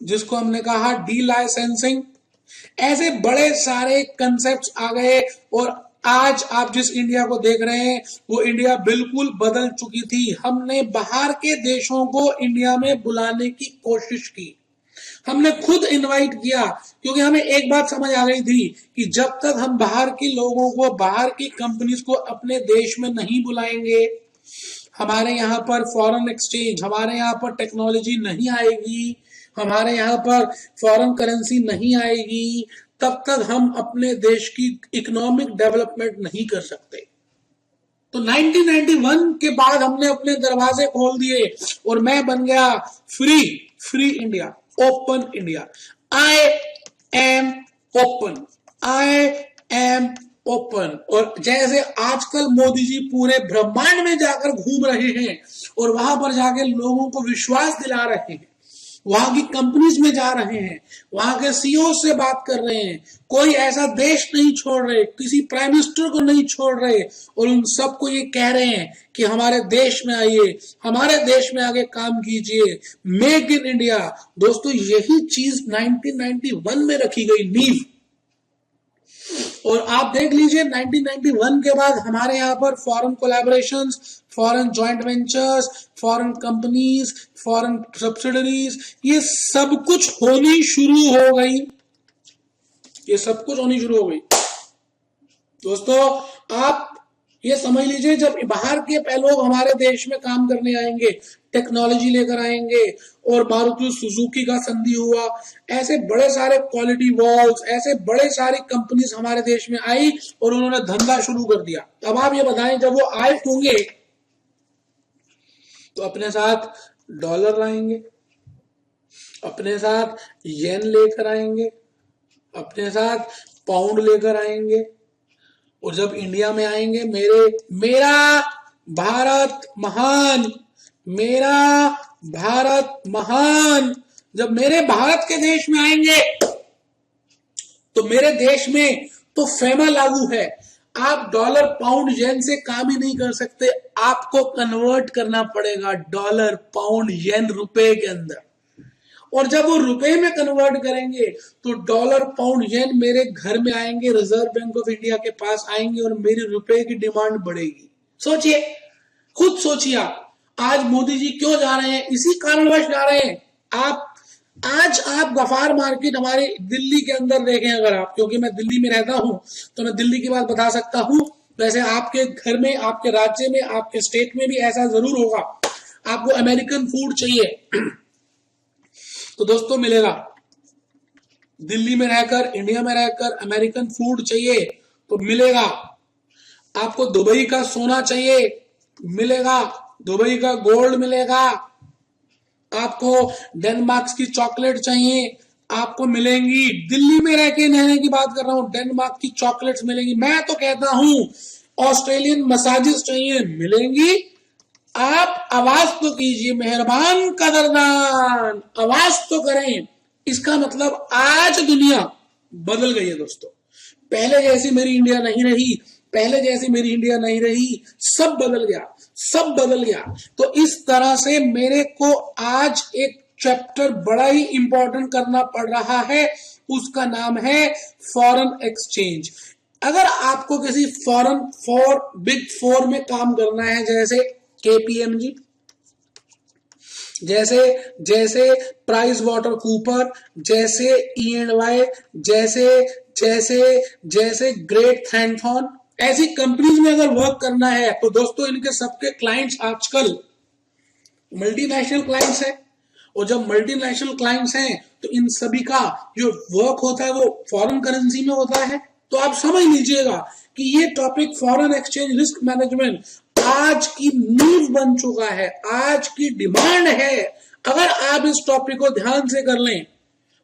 जिसको हमने कहा डी लाइसेंसिंग। ऐसे बड़े सारे कंसेप्ट्स आ गए और आज आप जिस इंडिया को देख रहे हैं वो इंडिया बिल्कुल बदल चुकी थी। हमने बाहर के देशों को इंडिया में बुलाने की कोशिश की, हमने खुद इनवाइट किया, क्योंकि हमें एक बात समझ आ गई थी कि जब तक हम बाहर के लोगों को, बाहर की कंपनीज को अपने देश में नहीं बुलाएंगे, हमारे यहाँ पर फॉरेन एक्सचेंज, हमारे यहाँ पर टेक्नोलॉजी नहीं आएगी, हमारे यहाँ पर फॉरेन करेंसी नहीं आएगी, तब तक हम अपने देश की इकोनॉमिक डेवलपमेंट नहीं कर सकते। तो 1991 के बाद हमने अपने दरवाजे खोल दिए और मैं बन गया free India, open India. I am open. और जैसे आजकल मोदी जी पूरे ब्रह्मांड में जाकर घूम रहे हैं और वहां पर जाके लोगों को विश्वास दिला रहे हैं, वहां की कंपनीज में जा रहे हैं, वहां के सीईओ से बात कर रहे हैं, कोई ऐसा देश नहीं छोड़ रहे, किसी प्राइम मिनिस्टर को नहीं छोड़ रहे और उन सबको ये कह रहे हैं कि हमारे देश में आइए, हमारे देश में आगे काम कीजिए, मेक इन इंडिया। दोस्तों यही चीज 1991 में रखी गई नींव। और आप देख लीजिए 1991 के बाद हमारे यहाँ पर foreign collaborations, foreign joint ventures, foreign companies, foreign subsidiaries, ये सब कुछ होनी शुरू हो गई, दोस्तों आप ये समझ लीजिए, जब बाहर के लोग हमारे देश में काम करने आएंगे, टेक्नोलॉजी लेकर आएंगे, और मारुति सुजुकी का संधि हुआ, ऐसे बड़े सारे क्वालिटी वॉल्स, ऐसे बड़े सारी कंपनीज हमारे देश में आई और उन्होंने धंधा शुरू कर दिया। अब आप ये बताएं, जब वो आए होंगे तो अपने साथ डॉलर लाएंगे, अपने साथ येन लेकर आएंगे, अपने साथ पाउंड लेकर आएंगे, और जब इंडिया में आएंगे, मेरा भारत महान, जब मेरे भारत के देश में आएंगे तो मेरे देश में तो फेमा लागू है, आप डॉलर पाउंड येन से काम ही नहीं कर सकते, आपको कन्वर्ट करना पड़ेगा डॉलर पाउंड येन रुपए के अंदर। और जब वो रुपए में कन्वर्ट करेंगे तो डॉलर पाउंड येन मेरे घर में आएंगे, रिजर्व बैंक ऑफ इंडिया के पास आएंगे और मेरी रुपए की डिमांड बढ़ेगी। सोचिए, खुद सोचिए, आज मोदी जी क्यों जा रहे हैं? इसी कारणवश जा रहे हैं। आज आप गफार मार्केट हमारे दिल्ली के अंदर देखें, अगर आप, क्योंकि मैं दिल्ली में रहता हूं तो मैं दिल्ली की बात बता सकता हूं, वैसे आपके घर में, आपके राज्य में, आपके स्टेट में भी ऐसा जरूर होगा। आपको अमेरिकन फूड चाहिए तो दोस्तों मिलेगा, दिल्ली में रहकर, इंडिया में रहकर अमेरिकन फूड चाहिए तो मिलेगा। आपको दुबई का सोना चाहिए, मिलेगा, दुबई का गोल्ड मिलेगा। आपको डेनमार्क की चॉकलेट चाहिए, आपको मिलेंगी। दिल्ली में रह के रहने की बात कर रहा हूं, डेनमार्क की चॉकलेट्स मिलेंगी। मैं तो कहता हूं ऑस्ट्रेलियन मसाजेस चाहिए, मिलेंगी। आप आवाज तो कीजिए मेहरबान कदरदान, आवाज तो करें। इसका मतलब आज दुनिया बदल गई है दोस्तों। पहले जैसी मेरी इंडिया नहीं रही, पहले जैसी मेरी इंडिया नहीं रही, सब बदल गया, सब बदल गया। तो इस तरह से मेरे को आज एक चैप्टर बड़ा ही इंपॉर्टेंट करना पड़ रहा है, उसका नाम है फॉरेन एक्सचेंज। अगर आपको किसी बिग फोर में काम करना है, जैसे केपीएमजी, जैसे प्राइस वाटर कूपर, जैसे ई&वाई, जैसे ग्रेट थैंथॉन, ऐसी कंपनीज में अगर वर्क करना है तो दोस्तों इनके सबके क्लाइंट्स आजकल मल्टीनेशनल क्लाइंट्स हैं। और जब मल्टीनेशनल क्लाइंट्स हैं तो इन सभी का जो वर्क होता है वो फॉरेन करेंसी में होता है। तो आप समझ लीजिएगा कि ये topic foreign exchange risk management आज की नींव बन चुका है, आज की डिमांड है। अगर आप इस टॉपिक को ध्यान से कर लें,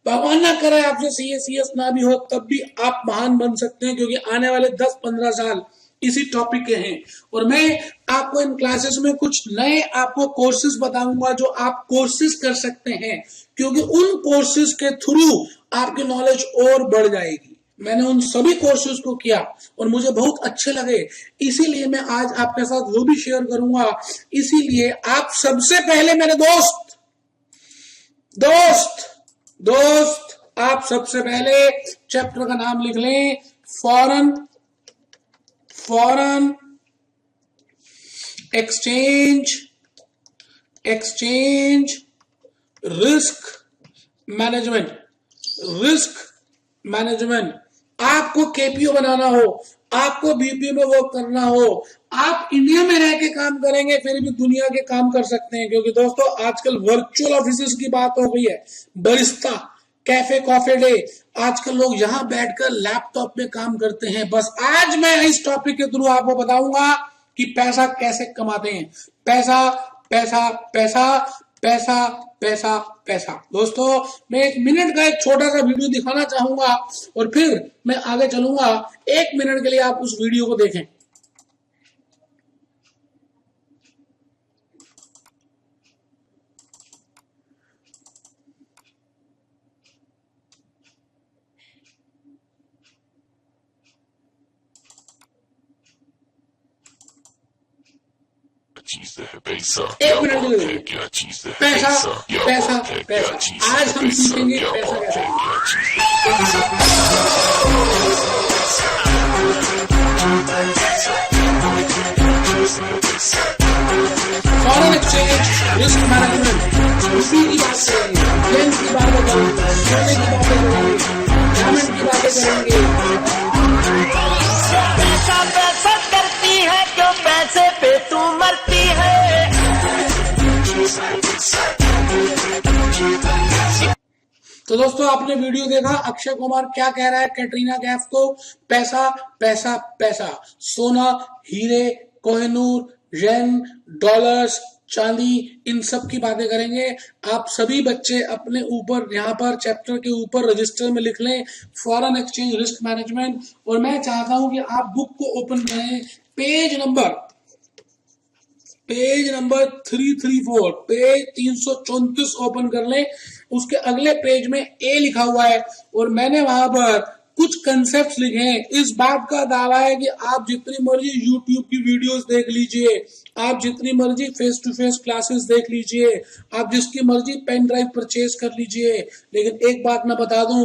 भगवान ना करे आपसे सीएस ना भी हो, तब भी आप महान बन सकते हैं, क्योंकि आने वाले 10-15 साल इसी टॉपिक के हैं। और मैं आपको इन क्लासेस में कुछ नए आपको कोर्सेज बताऊंगा जो आप कोर्सेज कर सकते हैं, क्योंकि उन कोर्सेज के थ्रू आपकी नॉलेज और बढ़ जाएगी। मैंने उन सभी कोर्सेज को किया और मुझे बहुत अच्छे लगे, इसीलिए मैं आज आपके साथ वो भी शेयर करूंगा। इसीलिए आप सबसे पहले मेरे दोस्त आप सबसे पहले चैप्टर का नाम लिख लें, फॉरेन एक्सचेंज रिस्क मैनेजमेंट। आपको केपीओ बनाना हो, आपको बीपीओ में वर्क करना हो, आप इंडिया में रह के काम करेंगे फिर भी दुनिया के काम कर सकते हैं, क्योंकि दोस्तों आजकल वर्चुअल ऑफिसेस की बात हो गई है। बरिस्ता, कैफे कॉफी डे, आजकल लोग यहां बैठकर लैपटॉप में काम करते हैं। बस आज मैं इस टॉपिक के थ्रू आपको बताऊंगा कि पैसा कैसे कमाते हैं। पैसा पैसा पैसा पैसा पैसा पैसा। दोस्तों मैं 1 मिनट का एक छोटा सा वीडियो दिखाना चाहूंगा और फिर मैं आगे चलूंगा। 1 मिनट के लिए आप उस वीडियो को देखें। पैसा पैसा पैसा पैसा। आज हम सीखेंगे पैसा कैसे। फॉरेन एक्सचेंज रिस्क मैनेजमेंट, रुपये की बात करेंगे, येन की बातें करेंगे, सोने की बातें करेंगे, डायमंड की बातें करेंगे। पैसा पैसा करती है क्यों पैसे पे तू मरती है। तो दोस्तों आपने वीडियो देखा, अक्षय कुमार क्या कह रहा है कैटरीना कैफ को, पैसा पैसा पैसा। सोना, हीरे, कोहिनूर, येन, डॉलर्स, चांदी, इन सब की बातें करेंगे। आप सभी बच्चे अपने ऊपर यहाँ पर चैप्टर के ऊपर रजिस्टर में लिख लें फॉरेन एक्सचेंज रिस्क मैनेजमेंट। और मैं चाहता हूं कि आप बुक को ओपन करें, पेज नंबर 334, पेज 334 ओपन कर लें। उसके अगले पेज में ए लिखा हुआ है और मैंने वहां पर कुछ कंसेप्ट्स लिखे हैं। इस बात का दावा है कि आप जितनी मर्जी YouTube की वीडियोस देख लीजिए, आप जितनी मर्जी फेस टू फेस क्लासेस देख लीजिए, आप जिसकी मर्जी पेन ड्राइव परचेज कर लीजिए, लेकिन एक बात मैं बता दूं,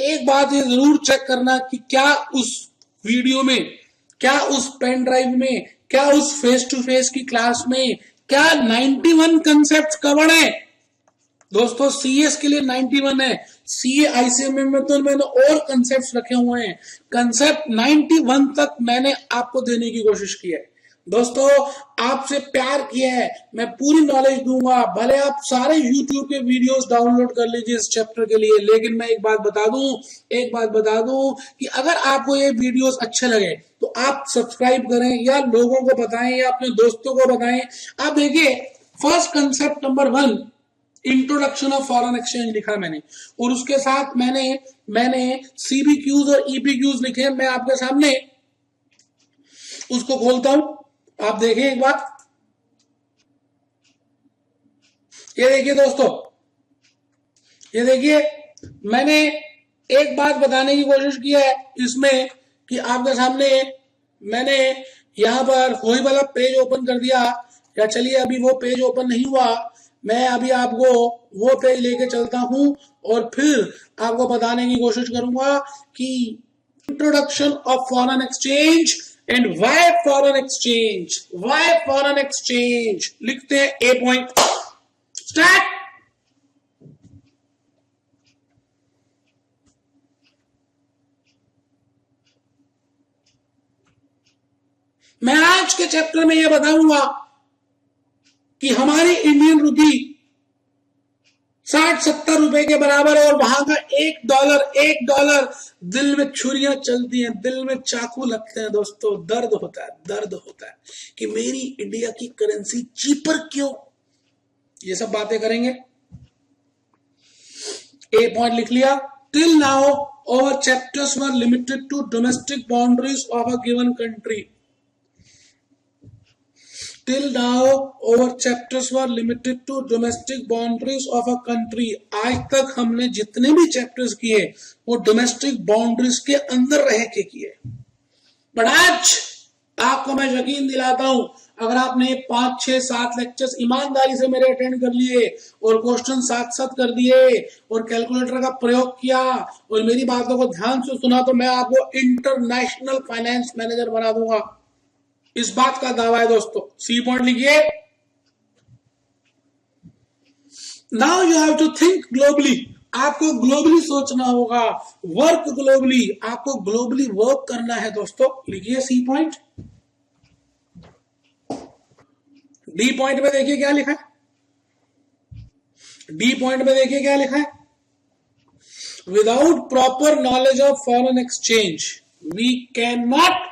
एक बात ये जरूर चेक करना कि क्या उस वीडियो में, क्या उस पेन ड्राइव में, क्या उस फेस टू फेस की क्लास में क्या 91 कंसेप्ट कवर्ड है। दोस्तों सीएस के लिए 91 है, सीए आईसीएमएम में तो मैंने और कंसेप्ट रखे हुए हैं। कंसेप्ट 91 तक मैंने आपको देने की कोशिश की है। दोस्तों आपसे प्यार किया है, मैं पूरी नॉलेज दूंगा। भले आप सारे YouTube के वीडियोस डाउनलोड कर लीजिए इस चैप्टर के लिए, लेकिन मैं एक बात बता दूं कि अगर आपको ये वीडियोस अच्छे लगे तो आप सब्सक्राइब करें या लोगों को बताएं या अपने दोस्तों को बताएं। आप देखिए first concept number 1 introduction of foreign exchange लिखा मैंने, और उसके साथ मैंने सीबीक्यूज और ईपीक्यूज लिखे मैं आपके सामने। उसको खोलता हूं, आप देखें एक बार। ये देखिए दोस्तों, ये देखिए, मैंने एक बात बताने की कोशिश की है इसमें कि आपके सामने मैंने यहां पर वही वाला पेज ओपन कर दिया, या चलिए अभी वो पेज ओपन नहीं हुआ, मैं अभी आपको वो पेज लेके चलता हूं और फिर आपको बताने की कोशिश करूंगा कि introduction of foreign exchange and why foreign exchange, why foreign exchange. लिखते हैं ए पॉइंट, स्टार्ट। मैं आज के चैप्टर में यह बताऊंगा कि हमारी इंडियन रुपी 60-70 रुपए के बराबर है और वहां का एक डॉलर दिल में छुरियां चलती हैं, दिल में चाकू लगते हैं दोस्तों, दर्द होता है कि मेरी इंडिया की करेंसी चीपर क्यों। ये सब बातें करेंगे। ए पॉइंट लिख लिया। Till now our chapters were limited to domestic boundaries of a given country. Till now our chapters were limited to domestic boundaries of a country. आज तक हमने जितने भी चैप्टर्स किए वो डोमेस्टिक बाउंड्रीज के अंदर रह के किए, बट आज आपको मैं यकीन दिलाता हूं, अगर आपने 5, 6, 7 लेक्चर्स ईमानदारी से मेरे अटेंड कर लिए और क्वेश्चन साथ कर दिए और कैलकुलेटर का प्रयोग किया और मेरी बातों को ध्यान से सुना, तो मैं आपको इंटरनेशनल फाइनेंस मैनेजर बना दूंगा। इस बात का दावा है दोस्तों। सी पॉइंट लिखिए। Now you have to think globally. आपको ग्लोबली सोचना होगा, वर्क ग्लोबली, आपको ग्लोबली वर्क करना है दोस्तों। लिखिए सी पॉइंट। डी पॉइंट में देखिए क्या लिखा है। डी पॉइंट में देखिए क्या लिखा है। Without proper knowledge of foreign exchange we can not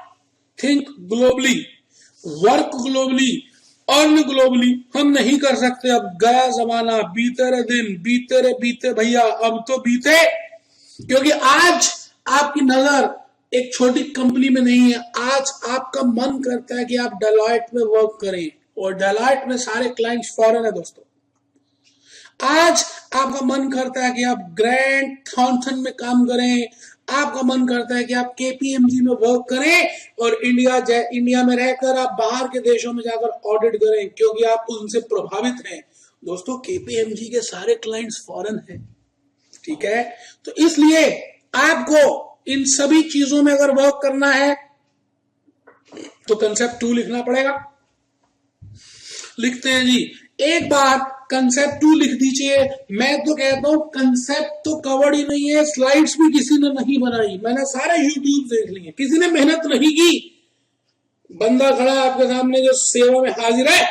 think globally, work globally, earn globally. हम नहीं कर सकते। अब गया जमाना, बीते रहे दिन, बीते भैया, अब तो बीते, क्योंकि आज आपकी नजर एक छोटी कंपनी में नहीं है। आज आपका मन करता है कि आप डेलॉयट में वर्क करें और डेलॉयट में सारे क्लाइंट्स फॉरेन है दोस्तों। आज आपका मन करता है कि आप ग्रैंड थॉमसन में काम करें, आपका मन करता है कि आप केपीएमजी में वर्क करें और इंडिया में रहकर आप बाहर के देशों में जाकर ऑडिट करें, क्योंकि आप उनसे प्रभावित हैं। दोस्तों केपीएमजी के सारे क्लाइंट्स फॉरेन हैं, ठीक है। तो इसलिए आपको इन सभी चीजों में अगर वर्क करना है तो कंसेप्ट 2 लिखना पड़ेगा। लिखते हैं जी। एक बार कंसेप्ट 2 लिख दीजिए। मैं तो कहता हूं कंसेप्ट तो कवर्ड ही नहीं है, स्लाइड्स भी किसी ने नहीं बनाई, मैंने सारे यूट्यूब देख लिए, किसी ने मेहनत नहीं की। बंदा खड़ा है आपके सामने जो सेवा में हाजिर है।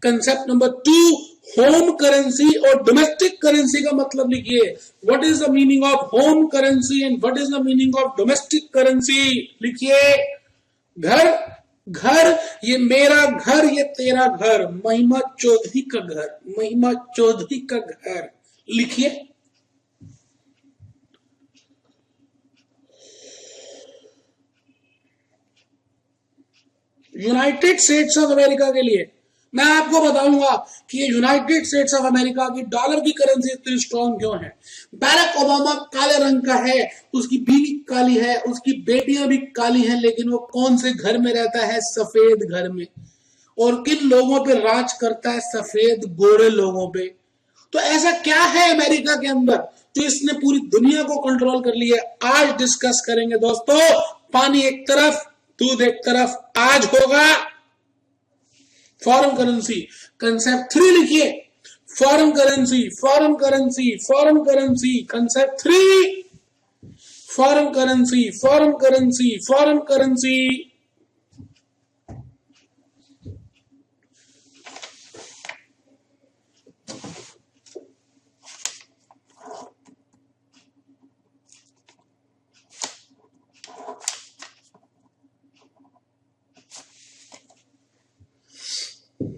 कंसेप्ट नंबर 2, होम करेंसी और डोमेस्टिक करेंसी का मतलब लिखिए। What is the meaning of home currency and what is the meaning of domestic currency. लिखिए। घर, ये मेरा घर, ये तेरा घर, महिमा चौधरी का घर, महिमा चौधरी का घर। लिखिए। यूनाइटेड स्टेट्स ऑफ अमेरिका के लिए मैं आपको बताऊंगा कि ये यूनाइटेड स्टेट्स ऑफ अमेरिका की डॉलर की करेंसी इतनी स्ट्रॉन्ग क्यों है। बैरक ओबामा काले रंग का है, उसकी बीवी काली है, उसकी बेटियां भी काली हैं, लेकिन वो कौन से घर में रहता है? सफेद घर में। और किन लोगों पे राज करता है? सफेद गोरे लोगों पे। तो ऐसा क्या है अमेरिका के अंदर जो इसने पूरी दुनिया को कंट्रोल कर लिया? आज डिस्कस करेंगे दोस्तों। पानी एक तरफ, दूध एक तरफ। आज होगा फॉरेन करेंसी। कंसेप्ट 3 लिखिए। Foreign currency, foreign currency, foreign currency. Concept 3, foreign currency, foreign currency, foreign currency.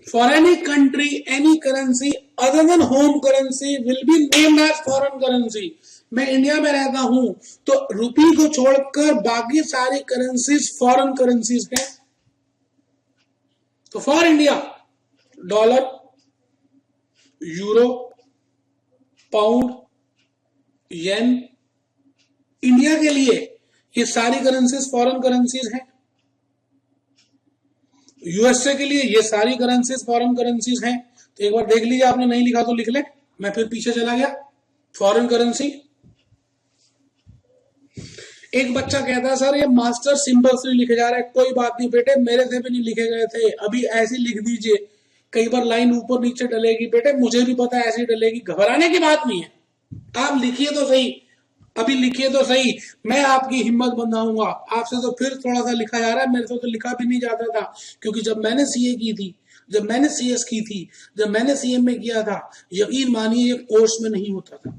For any country, any currency other than home currency will be named as foreign currency. मैं India में रहता हूं तो रुपी को छोड़कर बाकी सारी करेंसीज फॉरेन करेंसीज हैं। तो for India dollar, euro, pound, yen. India के लिए ये सारी करेंसीज फॉरेन करेंसीज हैं। यूएसए के लिए ये सारी करेंसीज फॉरेन करेंसीज हैं। तो एक बार देख लीजिए, आपने नहीं लिखा तो लिख ले, मैं फिर पीछे चला गया। फॉरेन करेंसी, एक बच्चा कहता है सर ये मास्टर सिंबल्स नहीं लिखे जा रहे। कोई बात नहीं बेटे, मेरे से भी नहीं लिखे गए थे, अभी ऐसे लिख दीजिए। कई बार लाइन ऊपर नीचे डलेगी बेटे, मुझे भी पता है ऐसी डलेगी, घबराने की बात नहीं है। आप लिखिए तो सही, अभी लिखिए तो सही, मैं आपकी हिम्मत बंधाऊंगा। आपसे तो फिर थोड़ा सा लिखा जा रहा है, मेरे से तो लिखा भी नहीं जाता था, क्योंकि जब मैंने सीए की थी, जब मैंने सीएस की थी, जब मैंने सीएमए किया था, यकीन मानिए ये कोर्स में नहीं होता था।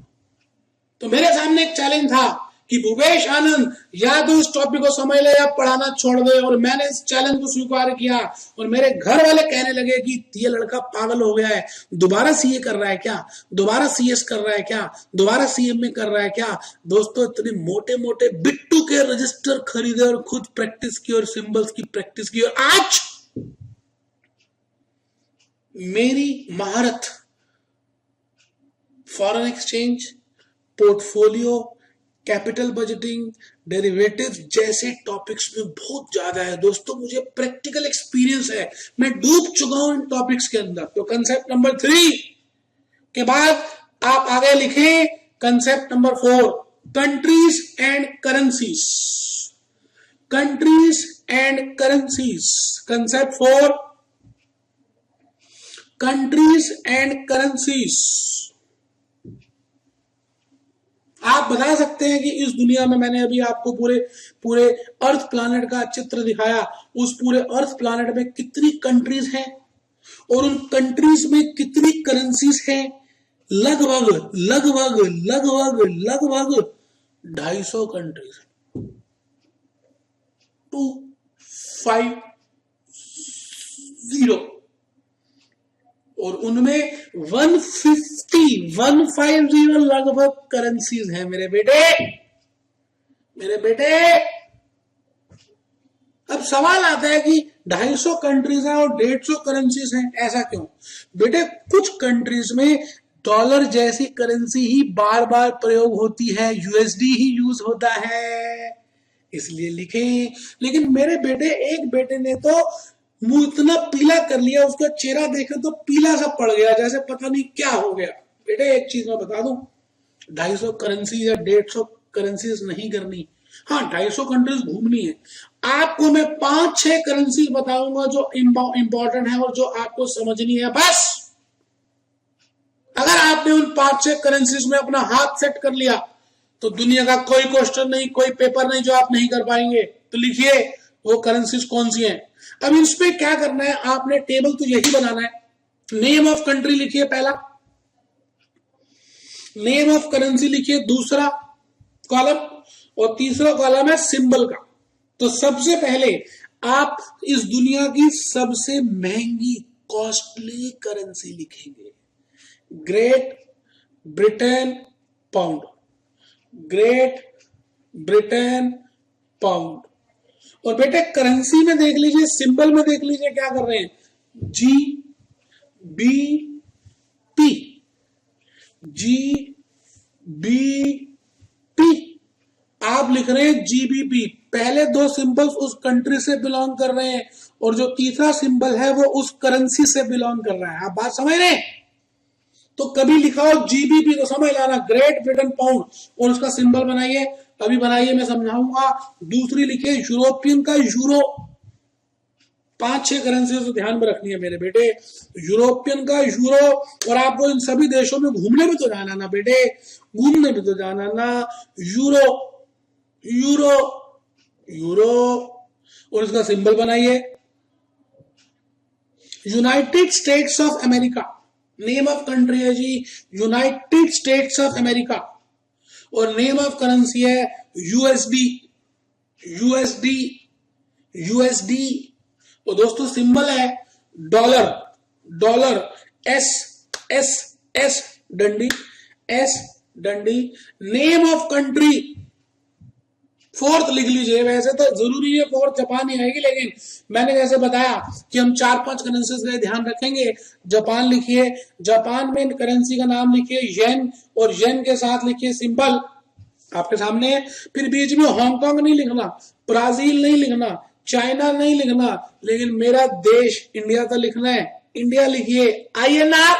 तो मेरे सामने एक चैलेंज था कि भूपेश आनंद या तो इस टॉपिक को समझ ले या पढ़ाना छोड़ दे, और मैंने इस चैलेंज को स्वीकार किया। और मेरे घर वाले कहने लगे कि ये लड़का पागल हो गया है, दोबारा सीए कर रहा है क्या, दोबारा सीएस कर रहा है क्या, दोबारा सीएमए कर रहा है क्या। दोस्तों, इतने मोटे मोटे बिट्टू के रजिस्टर खरीदे और खुद प्रैक्टिस की और सिंबल्स की प्रैक्टिस की, और आज मेरी महारत foreign exchange, portfolio, capital budgeting, derivatives जैसे टॉपिक्स में बहुत ज्यादा है। दोस्तों, मुझे प्रैक्टिकल एक्सपीरियंस है, मैं डूब चुका हूं इन टॉपिक्स के अंदर। तो कंसेप्ट नंबर 3 के बाद आप आगे लिखें concept number 4, countries and currencies. Countries and currencies, concept 4, countries and currencies. आप बता सकते हैं कि इस दुनिया में, मैंने अभी आपको पूरे अर्थ प्लैनेट का चित्र दिखाया, उस पूरे अर्थ प्लैनेट में कितनी कंट्रीज हैं और उन कंट्रीज में कितनी करेंसीज हैं? लगभग लगभग लगभग लगभग 250 कंट्रीज, 250, और उनमें 150 लगभग करेंसीज हैं मेरे बेटे, मेरे बेटे। अब सवाल आता है कि 250 कंट्रीज हैं और 150 करेंसीज हैं, ऐसा क्यों? बेटे, कुछ कंट्रीज में डॉलर जैसी करेंसी ही बार बार प्रयोग होती है, यूएसडी ही यूज होता है, इसलिए लिखे। लेकिन मेरे बेटे, एक बेटे ने तो मुंह इतना पीला कर लिया, उसका चेहरा देखे तो पीला सा पड़ गया, जैसे पता नहीं क्या हो गया। बेटे, एक चीज मैं बता दूं, 250 करेंसी या 150 करेंसीज नहीं करनी। हाँ, 250 कंट्रीज घूमनी है। आपको मैं 5-6 करेंसी बताऊंगा जो इंपॉर्टेंट है और जो आपको समझनी है। बस अगर आपने उन 5-6 करेंसीज में अपना हाथ सेट कर लिया तो दुनिया का कोई क्वेश्चन नहीं, कोई पेपर नहीं जो आप नहीं कर पाएंगे। तो लिखिए वो करेंसीज कौन सी हैं। अब इसमें क्या करना है, आपने टेबल तो यही बनाना है। नेम ऑफ कंट्री लिखिए पहला, नेम ऑफ करेंसी लिखिए दूसरा कॉलम, और तीसरा कॉलम है सिंबल का। तो सबसे पहले आप इस दुनिया की सबसे महंगी कॉस्टली करेंसी लिखेंगे, great Britain pound, great Britain pound. और बेटे, करेंसी में देख लीजिए, सिंबल में देख लीजिए क्या कर रहे हैं, GBP, GBP आप लिख रहे हैं GBP। पहले 2 सिंबल्स उस कंट्री से बिलोंग कर रहे हैं और जो तीसरा सिंबल है वो उस करेंसी से बिलोंग कर रहा है। आप बात समझ रहे हैं? तो कभी लिखाओ GBP तो समझ लाना, ग्रेट ब्रिटेन पाउंड, और उसका सिंबल बनाइए। अभी बनाइए, मैं समझाऊंगा। दूसरी लिखिए यूरोपियन का यूरो। 5-6 करेंसी तो ध्यान में रखनी है मेरे बेटे, यूरोपियन का यूरो। और आपको इन सभी देशों में घूमने भी तो जाना ना बेटे, घूमने भी तो जाना ना। यूरो, यूरो, यूरो, और इसका सिंबल बनाइए United states of America. Name of country है जी यूनाइटेड स्टेट्स ऑफ अमेरिका, और नेम ऑफ करेंसी है यूएसडी, यूएसडी, यूएसडी। और दोस्तों सिंबल है dollar, dollar, S S S डंडी, एस डंडी। नेम ऑफ कंट्री फोर्थ लिख लीजिए। वैसे तो जरूरी है फोर्थ जापान ही आएगी, लेकिन मैंने जैसे बताया कि हम 4-5 करेंसीज का ध्यान रखेंगे। जापान लिखिए, जापान में करेंसी का नाम लिखिए येन, और येन के साथ लिखिए सिंबल आपके सामने है। फिर बीच में हांगकांग नहीं लिखना, ब्राजील नहीं लिखना, चाइना नहीं लिखना, लेकिन मेरा देश इंडिया तो लिखना है। इंडिया लिखिए INR,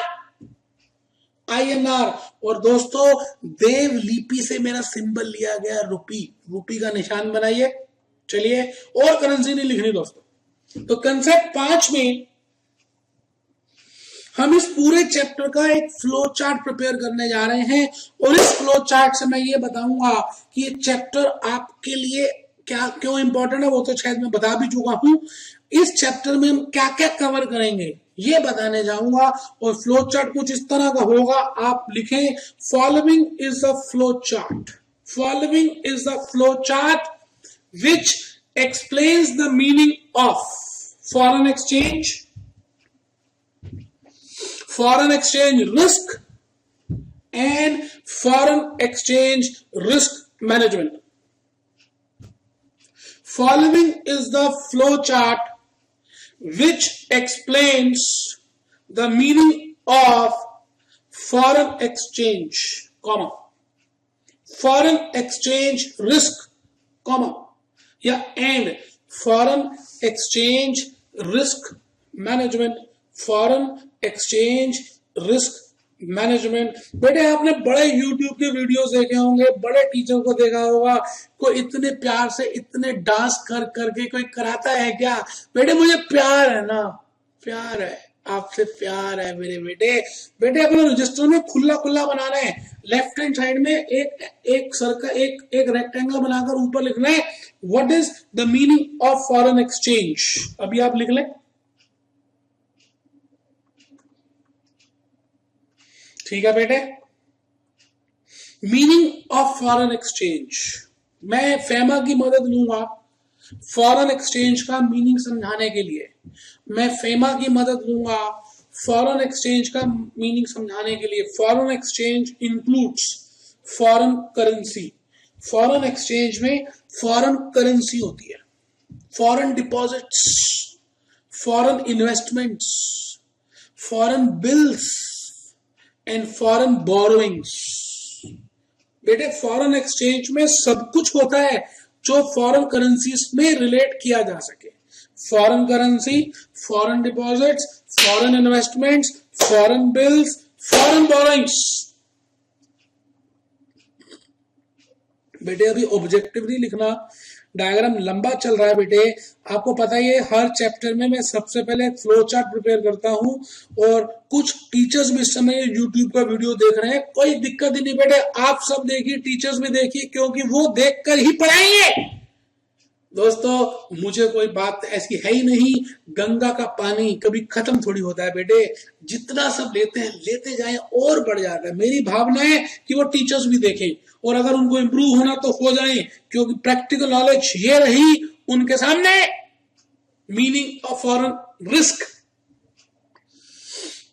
INR। और दोस्तों देव लिपि से मेरा सिंबल लिया गया रुपी, रुपी का निशान बनाइए। चलिए, और करेंसी नहीं लिखनी दोस्तों। तो कंसेप्ट 5 में हम इस पूरे चैप्टर का एक फ्लो चार्ट प्रिपेयर करने जा रहे हैं, और इस फ्लो चार्ट से मैं ये बताऊंगा कि ये चैप्टर आपके लिए क्या क्यों इंपॉर्टेंट है, वो तो शायद मैं बता भी चुका हूं। इस चैप्टर में हम क्या क्या कवर करेंगे ये बताने जाऊंगा, और फ्लो चार्ट कुछ इस तरह का होगा। आप लिखें following is the flow chart, following is the flow chart which explains the meaning of foreign exchange, foreign exchange risk and foreign exchange risk management. Following is the flow chart which explains the meaning of foreign exchange, comma, foreign exchange risk, comma, and foreign exchange risk management, foreign exchange risk management. बेटे आपने बड़े YouTube के videos देखे होंगे, बड़े teacher को देखा होगा, कोई इतने प्यार से इतने डांस कर करके कोई कराता है क्या? बेटे मुझे प्यार है ना, प्यार है, आपसे प्यार है मेरे बेटे। बेटे अपने रजिस्टर में खुला खुला बनाना है, लेफ्ट हैंड साइड में एक सर्कल, एक रेक्टेंगल बनाकर ऊपर लिखना है what is the meaning of foreign exchange. अभी आप लिख लें, ठीक है बेटे। मीनिंग ऑफ फॉरेन एक्सचेंज, मैं फेमा की मदद लूंगा फॉरेन एक्सचेंज का मीनिंग समझाने के लिए। मैं फेमा की मदद लूंगा फॉरेन एक्सचेंज का मीनिंग समझाने के लिए। Foreign exchange includes foreign currency. Foreign exchange में फॉरेन करेंसी होती है, foreign deposits, foreign investments, foreign bills and foreign borrowings. बेटे फॉरेन एक्सचेंज में सब कुछ होता है जो फॉरेन करेंसीज में रिलेट किया जा सके। Foreign currency, foreign deposits, foreign investments, foreign bills, foreign borrowings. बेटे अभी ऑब्जेक्टिव नहीं लिखना, डायग्राम लंबा चल रहा है बेटे। आपको पता ही है हर चैप्टर में मैं सबसे पहले फ्लो चार्ट प्रिपेयर करता हूं, और कुछ टीचर्स भी इस समय यूट्यूब का वीडियो देख रहे हैं, कोई दिक्कत ही नहीं बेटे, आप सब देखिए, टीचर्स भी देखिए, क्योंकि वो देखकर ही पढ़ाएंगे। दोस्तों मुझे कोई बात ऐसी है ही नहीं, गंगा का पानी कभी खत्म थोड़ी होता है बेटे, जितना सब लेते हैं लेते जाएं और बढ़ जाता है। मेरी भावना है कि वो टीचर्स भी देखें, और अगर उनको इंप्रूव होना तो हो जाए, क्योंकि प्रैक्टिकल नॉलेज ये रही उनके सामने। मीनिंग ऑफ फॉरेन रिस्क,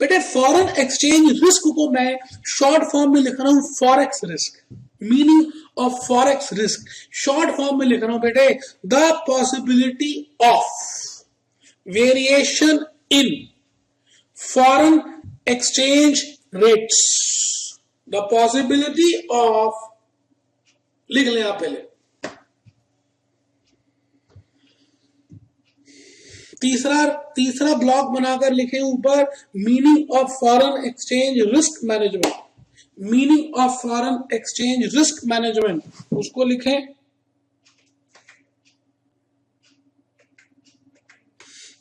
बेटे फॉरेन एक्सचेंज रिस्क को मैं शॉर्ट फॉर्म में लिख रहा हूं forex risk. Meaning of forex risk short form में लिख रहा हूं बेटे, the possibility of variation in foreign exchange rates, the possibility of, लिख लें आप पहले। तीसरा ब्लॉक बनाकर लिखें ऊपर, meaning of foreign exchange risk management. Meaning of foreign exchange risk management, उसको लिखें।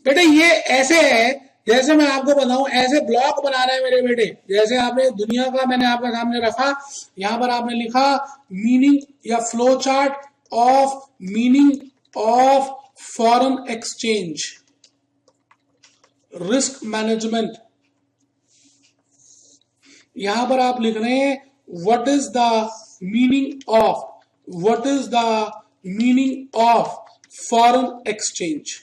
बेटे ये ऐसे है जैसे मैं आपको बताऊं, ऐसे ब्लॉक बना रहे हैं मेरे बेटे। जैसे आपने दुनिया का मैंने आपके सामने रखा, यहां पर आपने लिखा मीनिंग या flow chart of meaning of foreign exchange risk management. यहां पर आप लिख रहे हैं what is the meaning of, what is the meaning of foreign exchange.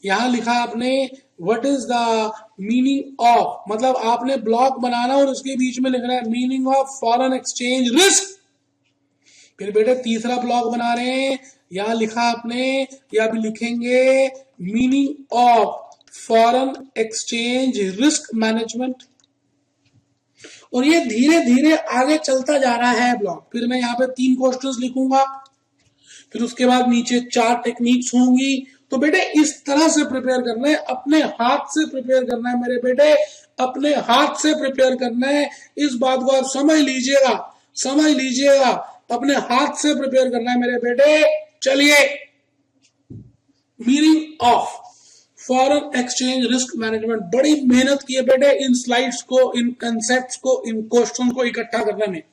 यहां लिखा आपने what is the meaning of, मतलब आपने ब्लॉक बनाना और उसके बीच में लिखना है meaning of foreign exchange risk फिर बेटे तीसरा ब्लॉक बना रहे हैं, यहां लिखा आपने, या भी लिखेंगे meaning of foreign exchange risk management. और ये धीरे धीरे आगे चलता जा रहा है ब्लॉक। फिर मैं यहाँ पे 3 क्वेश्चंस लिखूंगा, फिर उसके बाद नीचे 4 टेक्निक्स होंगी। तो बेटे इस तरह से प्रिपेयर करना है, अपने हाथ से प्रिपेयर करना है मेरे बेटे, अपने हाथ से प्रिपेयर करना है। इस बात को आप समझ लीजिएगा, समझ लीजिएगा, अपने हाथ से प्रिपेयर करना है मेरे बेटे। चलिए, meaning of foreign exchange risk management. बड़ी मेहनत की है बेटे इन स्लाइड्स को, इन कंसेप्ट्स को, इन क्वेश्चन को इकट्ठा करने में।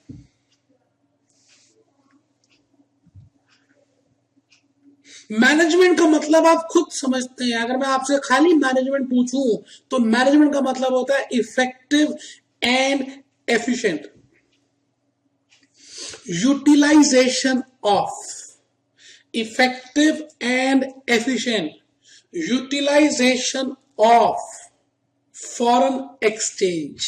मैनेजमेंट का मतलब आप खुद समझते हैं। अगर मैं आपसे खाली मैनेजमेंट पूछूं तो मैनेजमेंट का मतलब होता है effective and efficient utilisation of, effective and efficient utilisation of foreign exchange.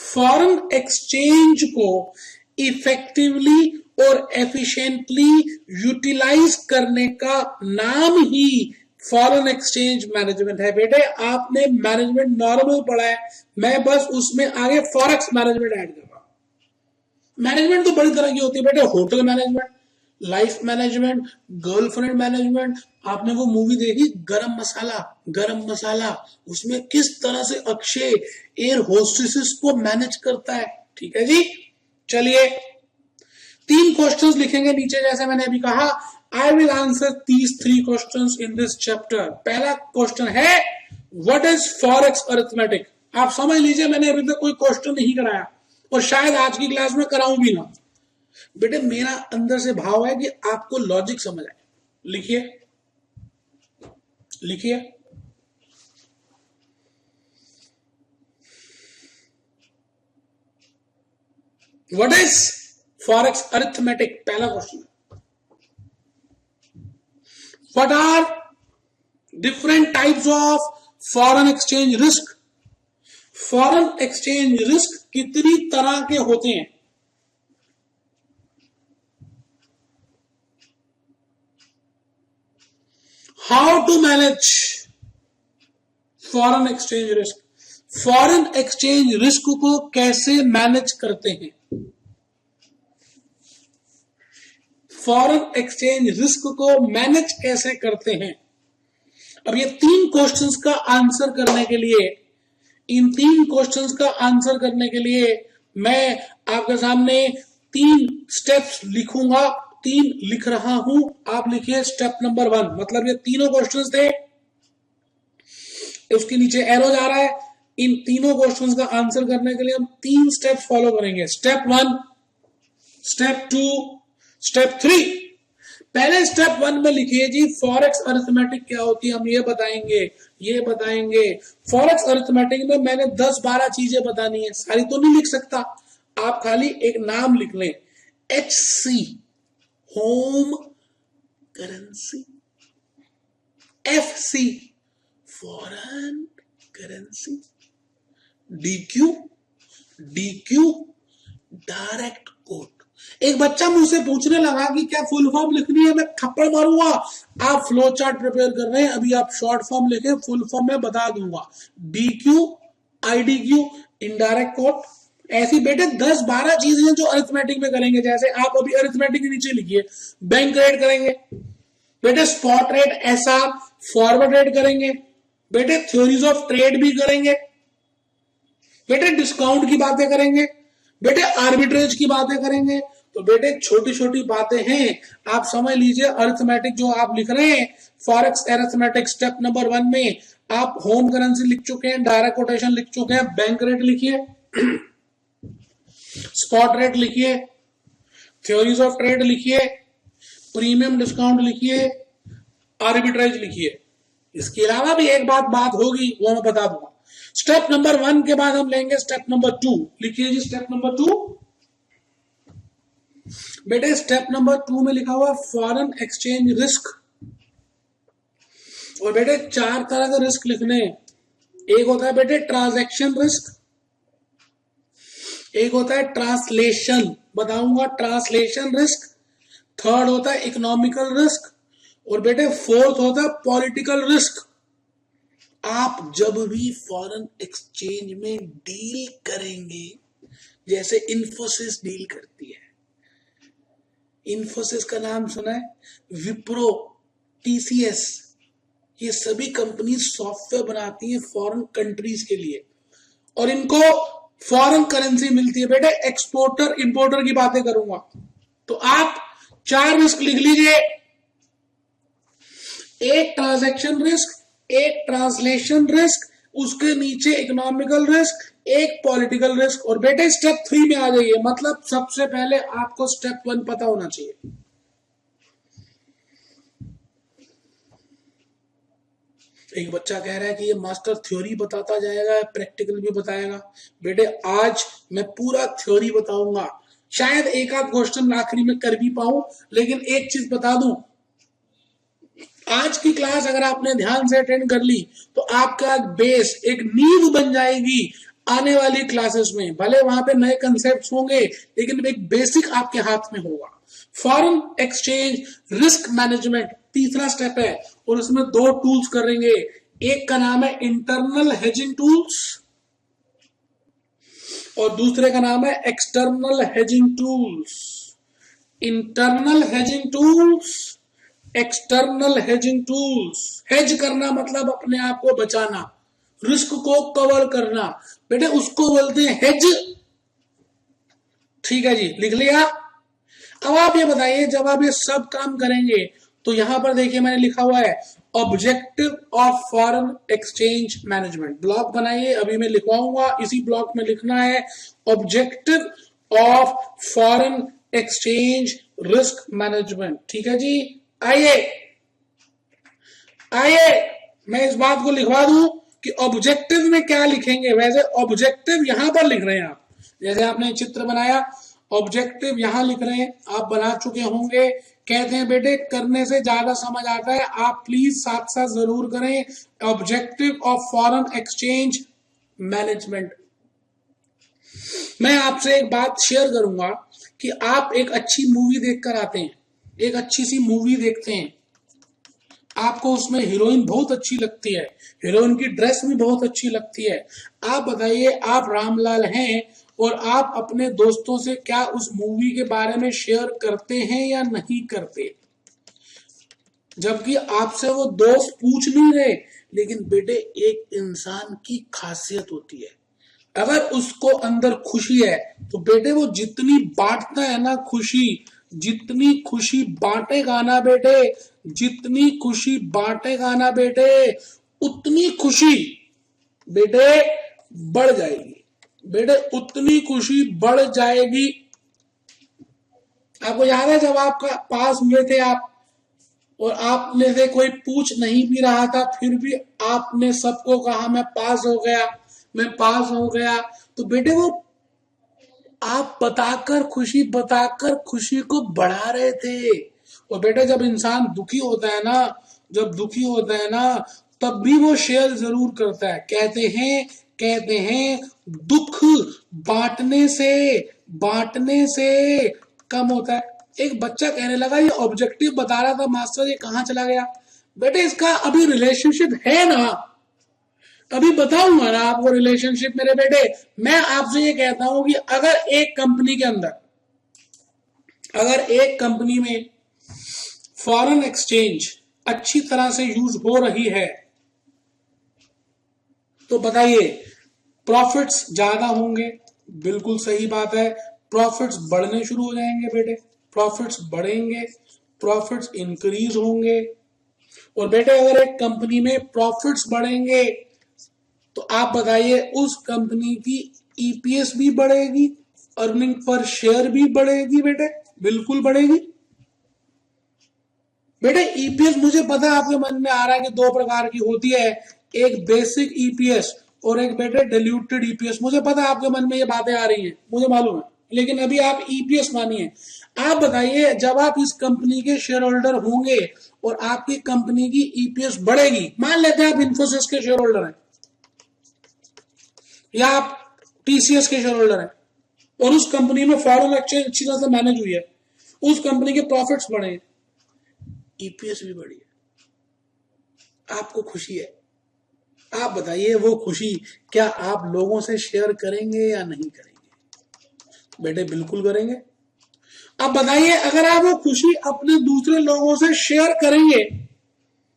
Foreign exchange को इफेक्टिवली और एफिशिएंटली यूटिलाइज करने का नाम ही फॉरेन एक्सचेंज मैनेजमेंट है। बेटे आपने मैनेजमेंट नॉर्मल पढ़ा है, मैं बस उसमें आगे फॉरेक्स मैनेजमेंट ऐड कर रहा हूं। मैनेजमेंट तो बड़ी तरह की होती है बेटे, hotel management, life management, girlfriend management. आपने वो मूवी देखी गरम मसाला, गरम मसाला, उसमें किस तरह से अक्षय एयर होस्टेसेस को मैनेज करता है। ठीक है जी, चलिए 3 क्वेश्चंस लिखेंगे नीचे, जैसे मैंने अभी कहा। I will answer these 3 questions in this chapter. पहला क्वेश्चन है व्हाट इज फॉरेक्स अरिथमेटिक। आप समझ लीजिए, मैंने अभी तक कोई क्वेश्चन नहीं कराया और शायद आज की क्लास में कराऊं भी ना। बेटे मेरा अंदर से भाव है कि आपको लॉजिक समझ आए। लिखिए, लिखिए, व्हाट इज फॉरेक्स अरिथमेटिक, पहला question. What are different types of foreign exchange risk. Foreign exchange risk कितनी तरह के होते हैं। How to manage foreign exchange risk. Foreign exchange risk को कैसे मैनेज करते हैं। फॉरेन एक्सचेंज रिस्क को मैनेज कैसे करते हैं। अब ये 3 क्वेश्चंस का आंसर करने के लिए, इन 3 क्वेश्चंस का आंसर करने के लिए मैं आपके सामने 3 स्टेप्स लिखूंगा, 3 लिख रहा हूं। आप लिखिए स्टेप नंबर 1, मतलब ये तीनों क्वेश्चंस थे, उसके नीचे एरो जा रहा है। इन तीनों क्वेश्चंस का आंसर करने के लिए हम 3 स्टेप्स फॉलो करेंगे। Step 1, step 2, step 3। पहले स्टेप 1 में लिखिए जी फॉरेक्स अरिथमेटिक क्या होती है, हम ये बताएंगे, ये बताएंगे। फॉरेक्स अरिथमेटिक में मैंने 10-12 चीजें बतानी है, सारी तो नहीं लिख सकता। आप खाली एक नाम लिख लें, HC home currency, FC foreign currency, DQ direct quote. एक बच्चा मुझसे पूछने लगा कि क्या फुल फॉर्म लिखनी है, मैं थप्पड़ मारूंगा। आप फ्लो चार्ट प्रिपेयर कर रहे हैं, अभी आप शॉर्ट फॉर्म लिखे, फुल फॉर्म में बता दूंगा। DQ, IDQ indirect coat. ऐसी बेटे 10-12 चीजें जो अरिथमेटिक में करेंगे। जैसे आप अभी अरिथमेटिक के नीचे लिखिए बैंक रेट करेंगे बेटे, spot rate, SR, forward rate करेंगे बेटे, थ्योरीज ऑफ ट्रेड भी करेंगे बेटे, डिस्काउंट की बातें करेंगे बेटे, आर्बिट्रेज की बातें करेंगे। तो बेटे छोटी छोटी बातें हैं, आप समझ लीजिए। अरिथमेटिक जो आप लिख रहे हैं, फॉरेक्स अरिथमेटिक स्टेप नंबर 1 में आप होम करेंसी लिख चुके हैं, डायरेक्ट कोटेशन लिख चुके हैं, बैंक रेट लिखिए, स्पॉट रेट लिखिए, थ्योरीज ऑफ ट्रेड लिखिए, प्रीमियम डिस्काउंट लिखिए, आर्बिट्रेज लिखिए। इसके अलावा भी एक बात होगी, वो मैं बता दूंगा। स्टेप नंबर 1 के बाद हम लेंगे स्टेप नंबर 2। लिखिए जी स्टेप नंबर 2। बेटे स्टेप नंबर 2 में लिखा हुआ फॉरेन एक्सचेंज रिस्क। और बेटे 4 तरह के रिस्क लिखने हैं। एक होता है बेटे ट्रांजैक्शन रिस्क, एक होता है ट्रांसलेशन, बताऊंगा ट्रांसलेशन रिस्क, थर्ड होता है इकोनॉमिकल रिस्क, और बेटे फोर्थ होता है पॉलिटिकल रिस्क। आप जब भी फॉरेन एक्सचेंज में डील करेंगे, जैसे इन्फोसिस डील करती है, इन्फोसिस का नाम सुना है, विप्रो, टीसीएस, ये सभी कंपनी सॉफ्टवेयर बनाती हैं फॉरेन कंट्रीज के लिए, और इनको फॉरेन करेंसी मिलती है। बेटे एक्सपोर्टर इंपोर्टर की बातें करूंगा, तो आप 4 रिस्क लिख लीजिए। एक ट्रांजैक्शन रिस्क, एक ट्रांसलेशन रिस्क, उसके नीचे इकोनॉमिकल रिस्क, एक पॉलिटिकल रिस्क, और बेटे स्टेप 3 में आ जाइए। मतलब सबसे पहले आपको स्टेप 1 पता होना चाहिए। एक बच्चा कह रहा है कि ये मास्टर थ्योरी बताता जाएगा, प्रैक्टिकल भी बताएगा। बेटे आज मैं पूरा थ्योरी बताऊंगा, शायद एक आध क्वेश्चन आखिरी में कर भी पाऊं, लेकिन एक चीज बता दूं, आज की क्लास अगर आपने ध्यान से अटेंड कर ली तो आपका बेस, एक नींव बन जाएगी आने वाली क्लासेस में। भले वहां पे नए कंसेप्ट होंगे, लेकिन एक बेसिक आपके हाथ में होगा। फॉरेन एक्सचेंज रिस्क मैनेजमेंट तीसरा स्टेप है, और उसमें 2 टूल्स करेंगे। एक का नाम है इंटरनल हेजिंग टूल्स, और दूसरे का नाम है external hedging tools. Internal hedging tools, external hedging tools. Hedge करना मतलब अपने आप को बचाना, रिस्क को कवर करना, बेटे उसको बोलते हैं हेज। ठीक है जी, लिख लिया। अब आप ये बताइए, जब आप ये सब काम करेंगे तो यहां पर देखिए मैंने लिखा हुआ है objective of foreign exchange management. Block बनाइए, अभी मैं लिखवाऊंगा, इसी ब्लॉक में लिखना है objective of foreign exchange risk management. ठीक है जी, आइए मैं इस बात को लिखवा दूं कि ऑब्जेक्टिव में क्या लिखेंगे। वैसे ऑब्जेक्टिव यहां पर लिख रहे हैं आप, जैसे आपने चित्र बनाया, ऑब्जेक्टिव यहां लिख रहे हैं, आप बना चुके होंगे। कहते हैं बेटे करने से ज्यादा समझ आता है, आप प्लीज साथ साथ जरूर करें। Objective of foreign exchange management. मैं आपसे एक बात शेयर करूंगा कि आप एक अच्छी मूवी देखकर आते हैं, एक अच्छी सी मूवी देखते हैं, आपको उसमें हीरोइन बहुत अच्छी लगती है, हीरोइन की ड्रेस भी बहुत अच्छी लगती है। आप बताइए, आप रामलाल हैं और आप अपने दोस्तों से क्या उस मूवी के बारे में शेयर करते हैं या नहीं करते? जबकि आपसे वो दोस्त पूछ नहीं रहे, लेकिन बेटे एक इंसान की खासियत होती है, अगर उसको अंदर खुशी है तो बेटे वो जितनी बांटता है ना खुशी, जितनी खुशी बांटेगा ना बेटे, जितनी खुशी बांटेगा ना बेटे, उतनी खुशी बेटे बढ़ जाएगी, बेटे उतनी खुशी बढ़ जाएगी। आपको याद है जब आपका पास हुए थे आप, और आपने से कोई पूछ नहीं भी रहा था, फिर भी आपने सबको कहा मैं पास हो गया, मैं पास हो गया, तो बेटे वो आप बताकर खुशी को बढ़ा रहे थे। और बेटे जब इंसान दुखी होता है ना, जब दुखी होता है ना, तब भी वो शेयर जरूर करता है। कहते हैं दुख बांटने से कम होता है। एक बच्चा कहने लगा ये ऑब्जेक्टिव बता रहा था मास्टर, ये कहाँ चला गया? बेटे इसका अभी रिलेशनशिप है ना, अभी बताऊंगा ना आपको रिलेशनशिप। मेरे बेटे मैं आपसे ये कहता हूं कि अगर एक कंपनी के अंदर, अगर एक कंपनी में फॉरेन एक्सचेंज अच्छी तरह से यूज हो रही है तो बताइए प्रॉफिट्स ज्यादा होंगे। बिल्कुल सही बात है, प्रॉफिट्स बढ़ने शुरू हो जाएंगे बेटे, प्रॉफिट्स बढ़ेंगे, प्रॉफिट्स इंक्रीज होंगे। और बेटे अगर एक कंपनी में प्रॉफिट्स बढ़ेंगे तो आप बताइए उस कंपनी की ईपीएस भी बढ़ेगी, अर्निंग पर शेयर भी बढ़ेगी बेटे, बिल्कुल बढ़ेगी। बेटे ईपीएस मुझे पता है आपके मन में आ रहा है कि 2 प्रकार की होती है, एक बेसिक ईपीएस और एक बेटे डिल्यूटेड ईपीएस। मुझे पता है आपके मन में ये बातें आ रही हैं, मुझे मालूम है, लेकिन अभी आप ईपीएस मानिए। आप बताइए जब आप इस कंपनी के शेयर होल्डर होंगे और आपकी कंपनी की ईपीएस बढ़ेगी, मान लेते हैं आप इन्फोसिस के शेयर होल्डर हैं या आप टीसीएस के शेयर होल्डर हैं, और उस कंपनी में फॉरेन एक्सचेंज अच्छी तरह से मैनेज हुई है, उस कंपनी के प्रॉफिट्स बढ़े, ईपीएस भी बढ़ी है, आपको खुशी है। आप बताइए वो खुशी क्या आप लोगों से शेयर करेंगे या नहीं करेंगे? बेटे बिल्कुल करेंगे। अब बताइए अगर आप वो खुशी अपने दूसरे लोगों से शेयर करेंगे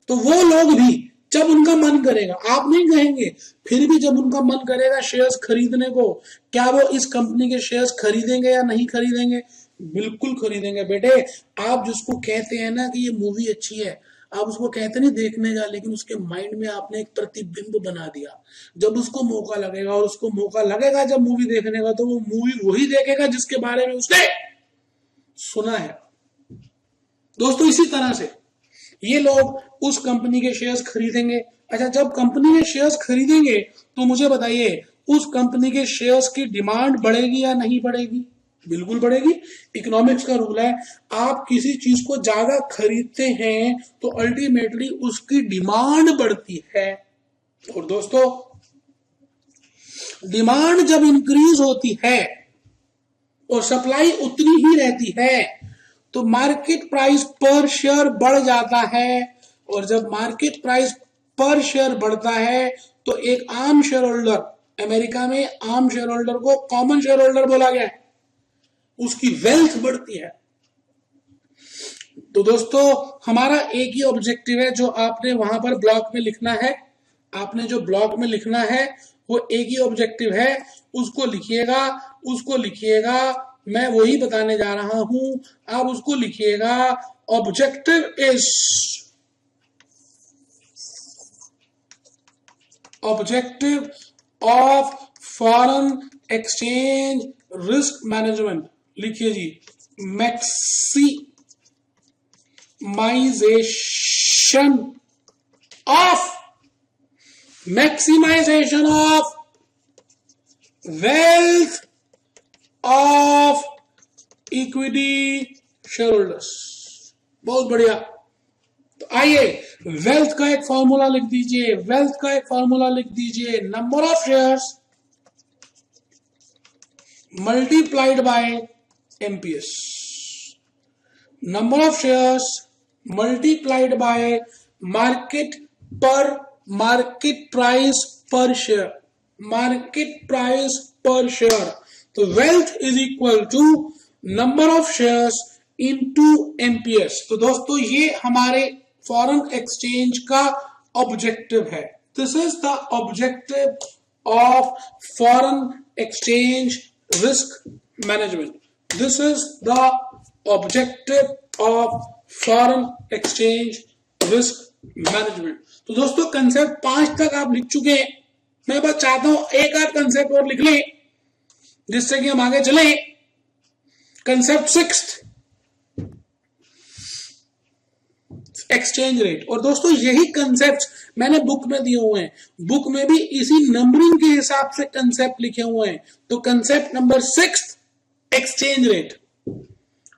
तो वो लोग भी जब उनका मन करेगा, आप नहीं कहेंगे, फिर भी जब उनका मन करेगा शेयर्स खरीदने को, क्या वो इस कंपनी के शेयर्स खरीदेंगे या नहीं खरीदेंगे? बिल्कुल खरीदेंगे। बेटे आप जिसको कहते हैं ना कि ये मूवी अच्छी है, आप उसको कहते नहीं देखने का, लेकिन उसके माइंड में आपने एक प्रतिबिंब बना दिया। जब उसको मौका लगेगा, और उसको मौका लगेगा जब मूवी देखने का, तो वो मूवी वही देखेगा जिसके बारे में उसने सुना है। दोस्तों इसी तरह से ये लोग उस कंपनी के शेयर्स खरीदेंगे। अच्छा, जब कंपनी के शेयर्स खरीदेंगे तो मुझे बताइए उस कंपनी के शेयर्स की डिमांड बढ़ेगी या नहीं बढ़ेगी? बिल्कुल बढ़ेगी। इकोनॉमिक्स का रूल है, आप किसी चीज को ज्यादा खरीदते हैं तो अल्टीमेटली उसकी डिमांड बढ़ती है। और दोस्तों डिमांड जब इंक्रीज होती है और सप्लाई उतनी ही रहती है तो मार्केट प्राइस पर शेयर बढ़ जाता है। और जब मार्केट प्राइस पर शेयर बढ़ता है तो एक आम शेयर होल्डर, अमेरिका में आम शेयर होल्डर को कॉमन शेयर होल्डर बोला गया है, उसकी वेल्थ बढ़ती है। तो दोस्तों हमारा एक ही ऑब्जेक्टिव है जो आपने वहां पर ब्लॉग में लिखना है। आपने जो ब्लॉग में लिखना है वो एक ही ऑब्जेक्टिव है, उसको लिखिएगा। मैं वही बताने जा रहा हूं, आप उसको लिखिएगा। Objective of foreign exchange risk management, लिखिए जी, maximisation of wealth of equity shareholders. बहुत बढ़िया। तो आइए वेल्थ का एक फॉर्मूला लिख दीजिए। Number of shares multiplied by MPS. Number of shares multiplied by market price per share. तो wealth is equal to number of shares into MPS. तो दोस्तों ये हमारे फॉरेन एक्सचेंज का ऑब्जेक्टिव है। This is the objective of foreign exchange risk management. This is the objective of foreign exchange risk management. तो दोस्तों concept 5 तक आप लिख चुके हैं। मैं बस चाहता हूं एक आध कंसेप्ट और लिख लें जिससे कि हम आगे चले। Concept 6 exchange rate. और दोस्तों यही कंसेप्ट मैंने बुक में दिए हुए हैं, बुक में भी इसी नंबरिंग के हिसाब से कंसेप्ट लिखे हुए हैं। तो concept number 6 exchange rate.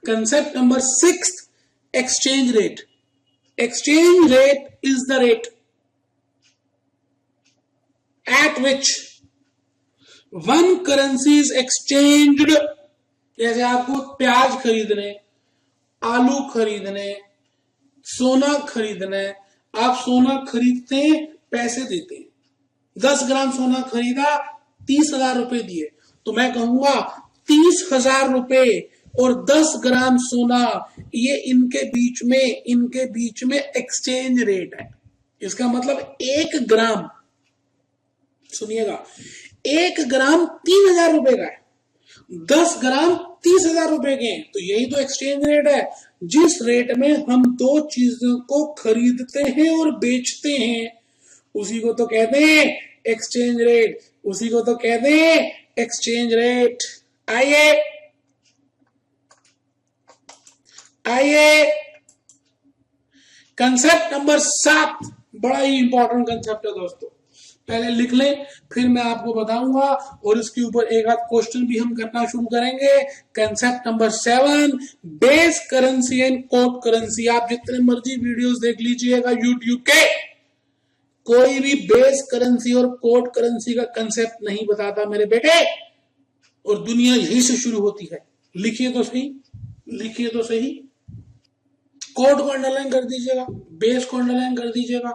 Concept number 6 exchange rate. Exchange rate is the rate at which one currency is exchanged। जैसे आपको प्याज खरीदने, आलू खरीदने, सोना खरीदने, आप सोना खरीदते हैं, पैसे देते हैं। 10 ग्राम सोना खरीदा, 30,000 रुपए दिए, तो मैं कहूंगा 30,000 रुपए और 10 ग्राम सोना, ये इनके बीच में एक्सचेंज रेट है। इसका मतलब 1 ग्राम, सुनिएगा, 1 ग्राम 3,000 रुपए का है, 10 ग्राम 30,000 रुपए के हैं। तो यही तो एक्सचेंज रेट है। जिस रेट में हम दो चीजों को खरीदते हैं और बेचते हैं उसी को तो कहते हैं एक्सचेंज रेट, उसी को तो कहते हैं एक्सचेंज रेट। आइए कंसेप्ट नंबर 7, बड़ा ही इंपॉर्टेंट कंसेप्ट है दोस्तों, पहले लिख लें फिर मैं आपको बताऊंगा और इसके ऊपर एक आध क्वेश्चन भी हम करना शुरू करेंगे। Concept number 7 base currency and quote currency. आप जितने मर्जी वीडियोस देख लीजिएगा यूट्यूब के, कोई भी बेस करेंसी और कोट करेंसी का कंसेप्ट नहीं बताता मेरे बेटे, और दुनिया यही से शुरू होती है। लिखिए तो सही, लिखिए तो सही, कोड को अंडरलाइन कर दीजिएगा, बेस को अंडरलाइन कर दीजिएगा।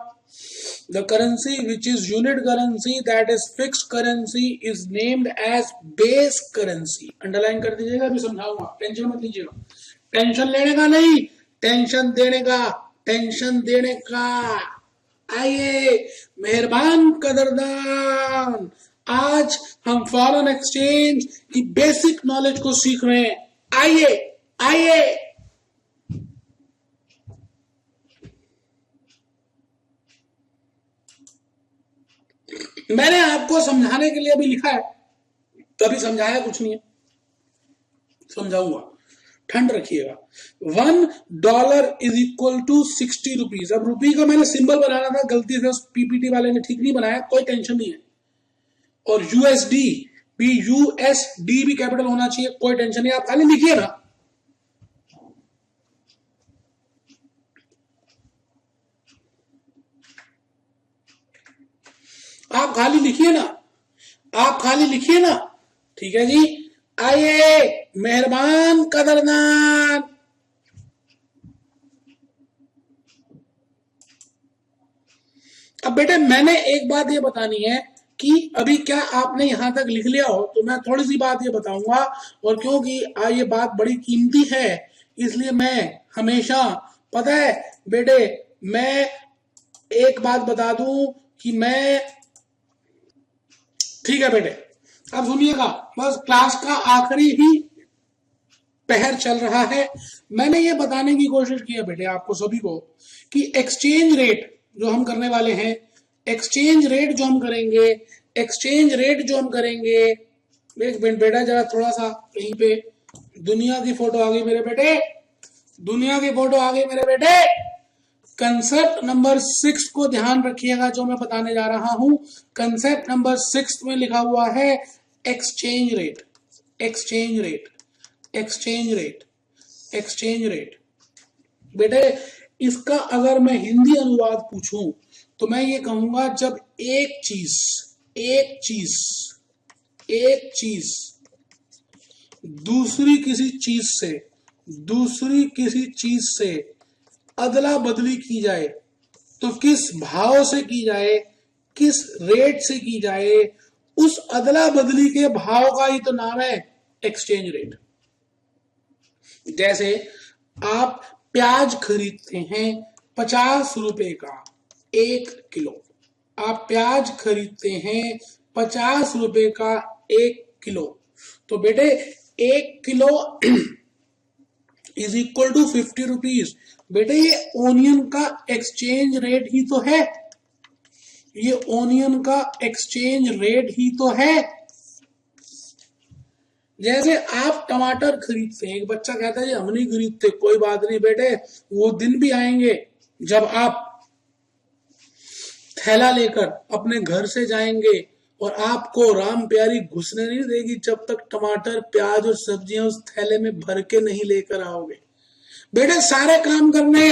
The currency which is unit currency that is fixed currency is named as base currency, underline कर दीजिएगा। अभी समझाऊंगा, टेंशन मत लीजिएगा, टेंशन लेने का नहीं, टेंशन देने का, टेंशन देने का। आइए मेहरबान कदरदान, आज हम फॉरेन एक्सचेंज की बेसिक नॉलेज को सीख रहे हैं। आइए आइए, मैंने आपको समझाने के लिए अभी लिखा है, कभी समझाया कुछ नहीं है, समझाऊंगा, ठंड रखिएगा। $1 इज इक्वल टू 60 रुपीज। अब रुपी का मैंने सिंबल बनाना था, गलती से पीपीटी वाले ने ठीक नहीं बनाया, कोई टेंशन नहीं है। और यूएसडी भी, यूएसडी भी कैपिटल होना चाहिए, कोई टेंशन नहीं, आप खाली लिखिए ना। आप खाली लिखिए ना, आप खाली लिखिए ना, ठीक है जी। आइए मेहरबान कदरदान, अब बेटे मैंने एक बात ये बतानी है कि अभी क्या आपने यहां तक लिख लिया हो, तो मैं थोड़ी सी बात ये बताऊंगा, और क्योंकि ये बात बड़ी कीमती है, इसलिए मैं हमेशा, पता है बेटे, मैं एक बात बता दूं कि मैं, ठीक है बेटे, अब सुनिएगा, बस क्लास का आखिरी ही पहर चल रहा है। मैंने ये बताने की कोशिश की है बेटे आपको सभी को कि एक्सचेंज रेट जो हम करने वाले हैं, एक्सचेंज रेट जो हम करेंगे, एक्सचेंज रेट जो हम करेंगे, एक मिनट बेटा, जरा थोड़ा सा कहीं पे दुनिया की फोटो आ गई मेरे बेटे, दुनिया की फोटो आ गई मेरे बेटे। कंसेप्ट नंबर 6 को ध्यान रखिएगा जो मैं बताने जा रहा हूं। कंसेप्ट नंबर 6 में लिखा हुआ है exchange rate, exchange rate, exchange rate, exchange rate. बेटे इसका अगर मैं हिंदी अनुवाद पूछूं तो मैं ये कहूंगा, जब एक चीज, एक चीज, एक चीज दूसरी किसी चीज से, दूसरी किसी चीज से अदला बदली की जाए तो किस भाव से की जाए, किस रेट से की जाए, उस अदला बदली के भाव का ही तो नाम है एक्सचेंज रेट। जैसे आप प्याज खरीदते हैं 50 रुपए का 1 किलो, आप प्याज खरीदते हैं 50 रुपए का 1 किलो, तो बेटे 1 kilo is equal to 50 rupees. बेटे ये ओनियन का एक्सचेंज रेट ही तो है, ये ओनियन का एक्सचेंज रेट ही तो है। जैसे आप टमाटर खरीदते हैं, एक बच्चा कहता है हम नहीं खरीदते, कोई बात नहीं बेटे, वो दिन भी आएंगे जब आप थैला लेकर अपने घर से जाएंगे और आपको राम प्यारी घुसने नहीं देगी जब तक टमाटर, प्याज और सब्जियां उस थैले में भर के नहीं लेकर आओगे। बेटे सारे काम करने,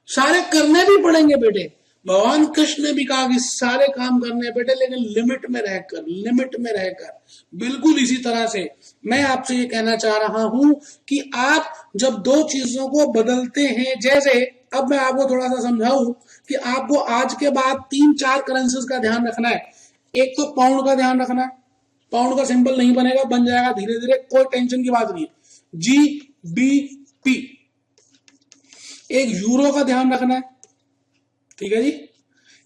सारे करने भी पड़ेंगे बेटे, भगवान कृष्ण ने भी कहा कि सारे काम करने बेटे, लेकिन लिमिट में रहकर, लिमिट में रहकर। बिल्कुल इसी तरह से मैं आपसे ये कहना चाह रहा हूं कि आप जब दो चीजों को बदलते हैं, जैसे अब मैं आपको थोड़ा सा समझाऊं कि आपको आज के बाद 3-4 करेंसीज का ध्यान रखना है। एक तो पाउंड का ध्यान रखना है, पाउंड का सिंबल नहीं बनेगा, बन जाएगा धीरे धीरे, कोई टेंशन की बात नहीं है। GBP। एक यूरो का ध्यान रखना है, ठीक है जी,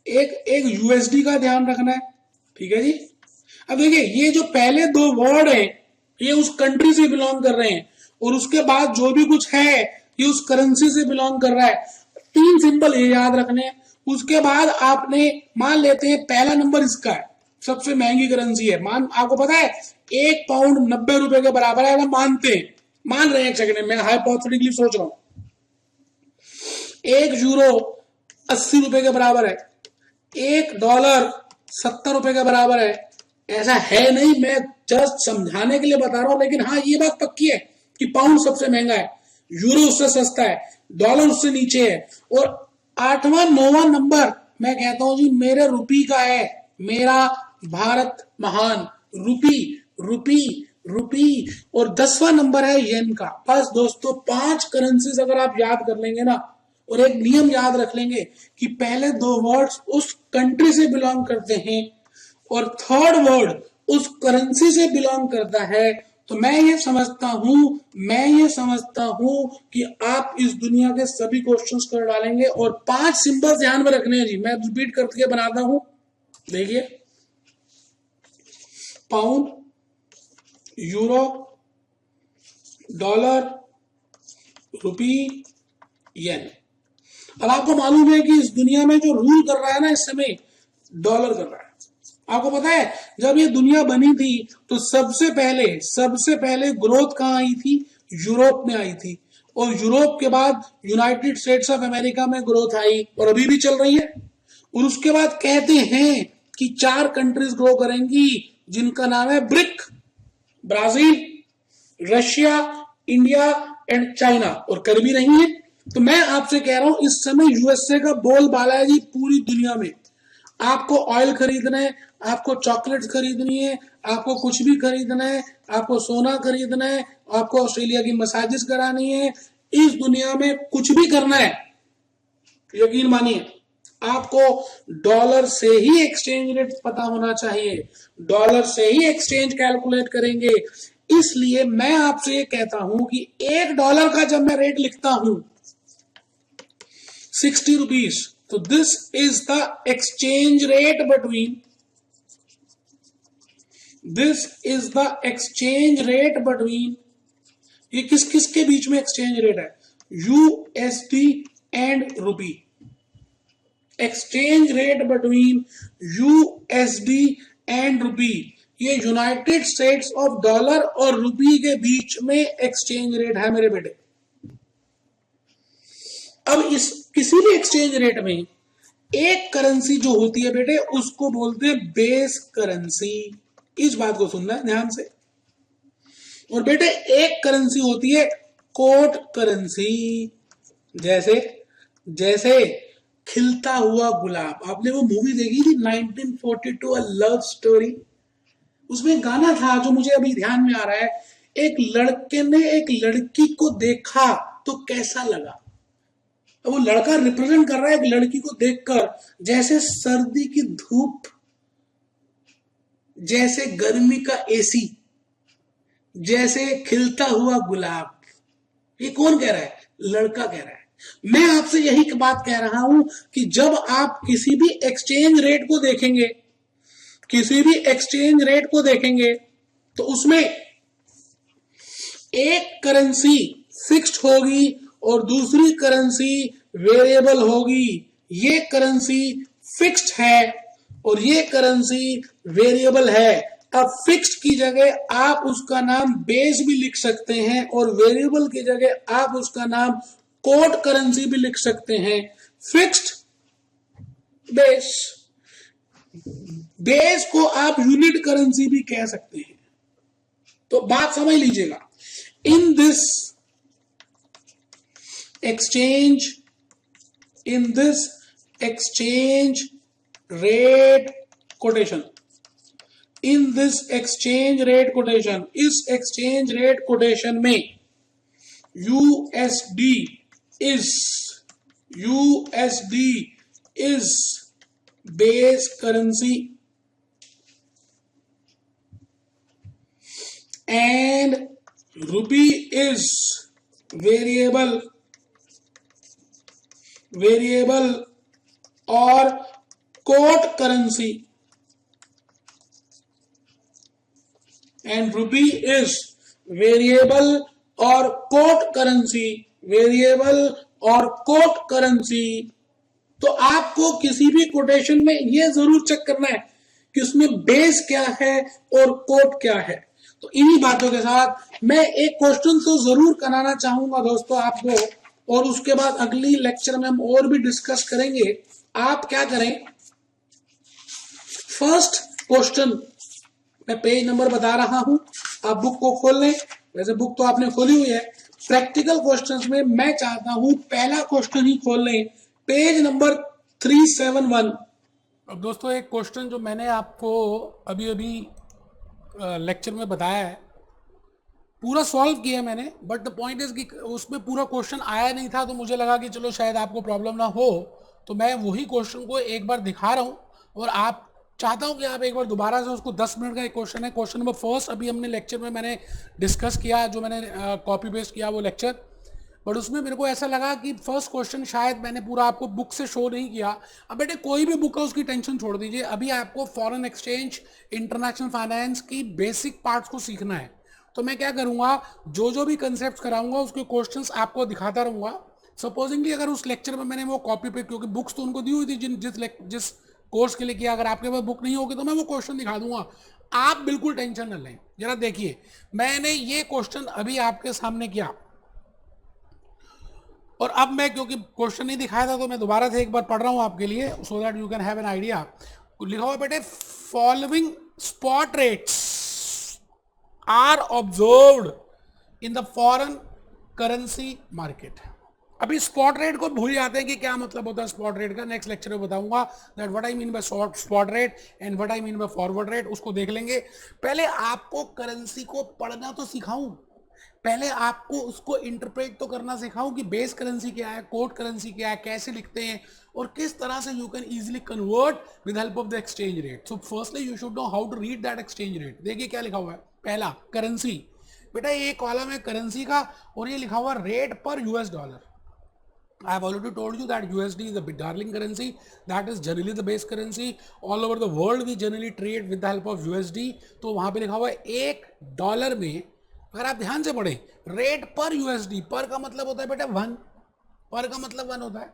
एक USD का ध्यान रखना है, ठीक है जी। अब देखिए ये जो पहले 2 वर्ड है ये उस कंट्री से बिलोंग कर रहे हैं, और उसके बाद जो भी कुछ है ये उस करेंसी से बिलोंग कर रहा है। 3 सिंबल ये याद रखने। उसके बाद आपने मान लेते हैं पहला नंबर इसका है, सबसे महंगी करेंसी है, मान आपको पता है 1 पाउंड 90 रुपए के बराबर है, मानते हैं, मान रहे हैं, एक सेकंड में हाइपोथेटिकली सोच रहा हूं। 1 यूरो 80 रुपए के बराबर है, $1 70 रुपए के बराबर है। ऐसा है नहीं, मैं जस्ट समझाने के लिए बता रहा हूं, लेकिन हाँ ये बात पक्की है कि पाउंड सबसे महंगा है, यूरो उससे सस्ता है, डॉलर उससे नीचे है, और 8वां 9वां नंबर मैं कहता हूं जी मेरे रुपी का है, मेरा भारत महान। रुपी, रुपी, रुपी, और 10वां नंबर है येन का। बस दोस्तों 5 करेंसीज अगर आप याद कर लेंगे ना, और एक नियम याद रख लेंगे कि पहले 2 वर्ड्स उस कंट्री से बिलोंग करते हैं और थर्ड वर्ड उस करेंसी से बिलोंग करता है, तो मैं ये समझता हूं कि आप इस दुनिया के सभी क्वेश्चंस कर डालेंगे। और 5 सिंबल्स ध्यान में रखने हैं जी, मैं रिपीट करके बनाता हूं। देखिए, पाउंड, यूरो, डॉलर, रुपी, येन। अब आपको मालूम है कि इस दुनिया में जो रूल कर रहा है ना इस समय, डॉलर कर रहा है। आपको पता है जब ये दुनिया बनी थी तो सबसे पहले ग्रोथ कहां आई थी? यूरोप में आई थी, और यूरोप के बाद यूनाइटेड स्टेट्स ऑफ अमेरिका में ग्रोथ आई, और अभी भी चल रही है। और उसके बाद कहते हैं कि 4 कंट्रीज ग्रो करेंगी जिनका नाम है brick, Brazil, Russia, India and China, और कर भी रही है। तो मैं आपसे कह रहा हूं इस समय यूएसए का बोलबाला है जी पूरी दुनिया में। आपको ऑयल खरीदना है, आपको चॉकलेट्स खरीदनी है, आपको कुछ भी खरीदना है, आपको सोना खरीदना है, आपको ऑस्ट्रेलिया की मसाजेस करानी है, इस दुनिया में कुछ भी करना है, यकीन मानिए आपको डॉलर से ही एक्सचेंज रेट पता होना चाहिए, डॉलर से ही एक्सचेंज कैलकुलेट करेंगे। इसलिए मैं आपसे ये कहता हूं कि $1 का जब मैं रेट लिखता हूं 60 रुपीज, तो this is the exchange rate between, ये किस किस के बीच में एक्सचेंज रेट है? USD and rupee. Exchange rate between USD and रुपी, ये यूनाइटेड स्टेट्स ऑफ डॉलर और रुपी के बीच में एक्सचेंज रेट है मेरे बेटे। अब इस किसी भी एक्सचेंज रेट में एक करेंसी जो होती है बेटे उसको बोलते हैं बेस करेंसी। इस बात को सुनना है ध्यान से। और बेटे एक करेंसी होती है कोट करेंसी, जैसे खिलता हुआ गुलाब। आपने वो मूवी देखी थी 1942 अ लव स्टोरी? उसमें गाना था जो मुझे अभी ध्यान में आ रहा है, एक लड़के ने एक लड़की को देखा तो कैसा लगा। वो लड़का रिप्रेजेंट कर रहा है एक लड़की को देखकर, जैसे सर्दी की धूप, जैसे गर्मी का एसी, जैसे खिलता हुआ गुलाब। ये कौन कह रहा है? लड़का कह रहा है। मैं आपसे यही बात कह रहा हूं कि जब आप किसी भी एक्सचेंज रेट को देखेंगे तो उसमें एक करेंसी फिक्स्ड होगी और दूसरी करेंसी वेरिएबल होगी। ये करेंसी फिक्स्ड है और ये करेंसी वेरिएबल है। अब फिक्स्ड की जगह आप उसका नाम बेस भी लिख सकते हैं और वेरिएबल की जगह आप उसका नाम कोड करेंसी भी लिख सकते हैं। फिक्स्ड बेस को आप यूनिट करेंसी भी कह सकते हैं। तो बात समझ लीजिएगा, in this exchange rate quotation, इस exchange rate quotation में USD is base currency and rupee is variable और quote currency, and rupee is variable और कोट करेंसी। तो आपको किसी भी कोटेशन में यह जरूर चेक करना है कि उसमें बेस क्या है और कोट क्या है। तो इन्हीं बातों के साथ मैं एक क्वेश्चन तो जरूर कराना चाहूंगा दोस्तों आपको, और उसके बाद अगली लेक्चर में हम और भी डिस्कस करेंगे। आप क्या करें, फर्स्ट क्वेश्चन मैं पेज नंबर बता रहा हूं, आप बुक को खोल लें। वैसे बुक तो आपने खोली हुई है। प्रैक्टिकल क्वेश्चंस में मैं चाहता हूं पहला क्वेश्चन ही खोल लें, पेज नंबर 371। अब दोस्तों एक क्वेश्चन जो मैंने आपको अभी लेक्चर में बताया है पूरा सॉल्व किया मैंने, बट द पॉइंट इज कि उसमें पूरा क्वेश्चन आया नहीं था, तो मुझे लगा कि चलो शायद आपको प्रॉब्लम ना हो, तो मैं वही क्वेश्चन को एक बार दिखा रहा हूँ, और आप चाहता हूँ कि आप एक बार दोबारा से उसको 10 मिनट का एक क्वेश्चन है, क्वेश्चन नंबर फर्स्ट अभी हमने लेक्चर में मैंने डिस्कस किया, जो मैंने कॉपी पेस्ट किया वो लेक्चर, बट उसमें मेरे को ऐसा लगा कि फर्स्ट क्वेश्चन शायद मैंने पूरा आपको बुक से शो नहीं किया। अब बेटे कोई भी बुक है उसकी टेंशन छोड़ दीजिए, अभी आपको फॉरेन एक्सचेंज, इंटरनेशनल फाइनेंस की बेसिक पार्ट्स को सीखना है। तो मैं क्या करूंगा, जो भी कंसेप्ट कराऊंगा उसके क्वेश्चंस आपको दिखाता रहूंगा। सपोजिंगली अगर उस लेक्चर में मैंने वो कॉपी पे, क्योंकि बुक्स तो उनको दी हुई थी जिस कोर्स के लिए किया, अगर आपके पास बुक नहीं होगी तो मैं वो क्वेश्चन दिखा दूंगा, आप बिल्कुल टेंशन न लें। जरा देखिए, मैंने ये क्वेश्चन अभी आपके सामने किया, और अब मैं क्योंकि क्वेश्चन नहीं दिखाया था तो मैं दोबारा से एक बार पढ़ रहा हूं आपके लिए, so that you can have an idea. लिखा हुआ बेटे, following spot rates are observed in the foreign currency market. अभी स्पॉट रेट को भूल जाते हैं कि क्या मतलब होता है स्पॉट रेट का, नेक्स्ट लेक्चर में बताऊंगा that what I mean by spot rate and what I mean by forward rate, उसको देख लेंगे। पहले आपको करेंसी को पढ़ना तो सिखाऊं, पहले आपको उसको इंटरप्रेट तो करना सिखाऊं कि बेस करेंसी क्या है, कोड करेंसी क्या है, कैसे लिखते हैं, और किस तरह से you can easily convert with help of the exchange rate. So firstly you should know how to read that exchange rate. देखिए क्या लिखा हुआ है, पहला करेंसी, बेटा ये कॉलम है करेंसी का, और ये लिखा हुआ रेट पर US dollar. I have already told you that USD is a big darling currency. That is generally the base currency. All over the world we generally trade with the help of USD. तो वहाँ पे लिखा हुआ है $1 में, अगर आप ध्यान से पढ़ें, रेट पर USD, पर का मतलब होता है बेटा 1, पर का मतलब 1 होता है,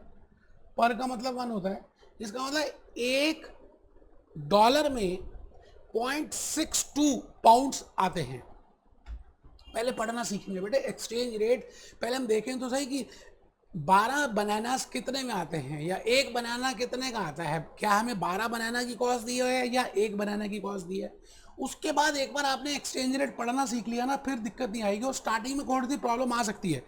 पर का मतलब 1 होता है, इसका मतलब $1 में 0.62 पाउंड्स आते हैं। पहले पढ़ना सीखेंगे बेटे एक्सचेंज रेट, पहले हम देखें तो सही कि 12 बनानास कितने में आते हैं, या एक बनाना कितने का आता है, क्या हमें 12 बनाना की कॉस्ट दी है या एक बनाना की कॉस्ट दी है। उसके बाद एक बार आपने एक्सचेंज रेट पढ़ना सीख लिया ना, फिर दिक्कत नहीं आएगी, और स्टार्टिंग में थोड़ी सी प्रॉब्लम आ सकती है।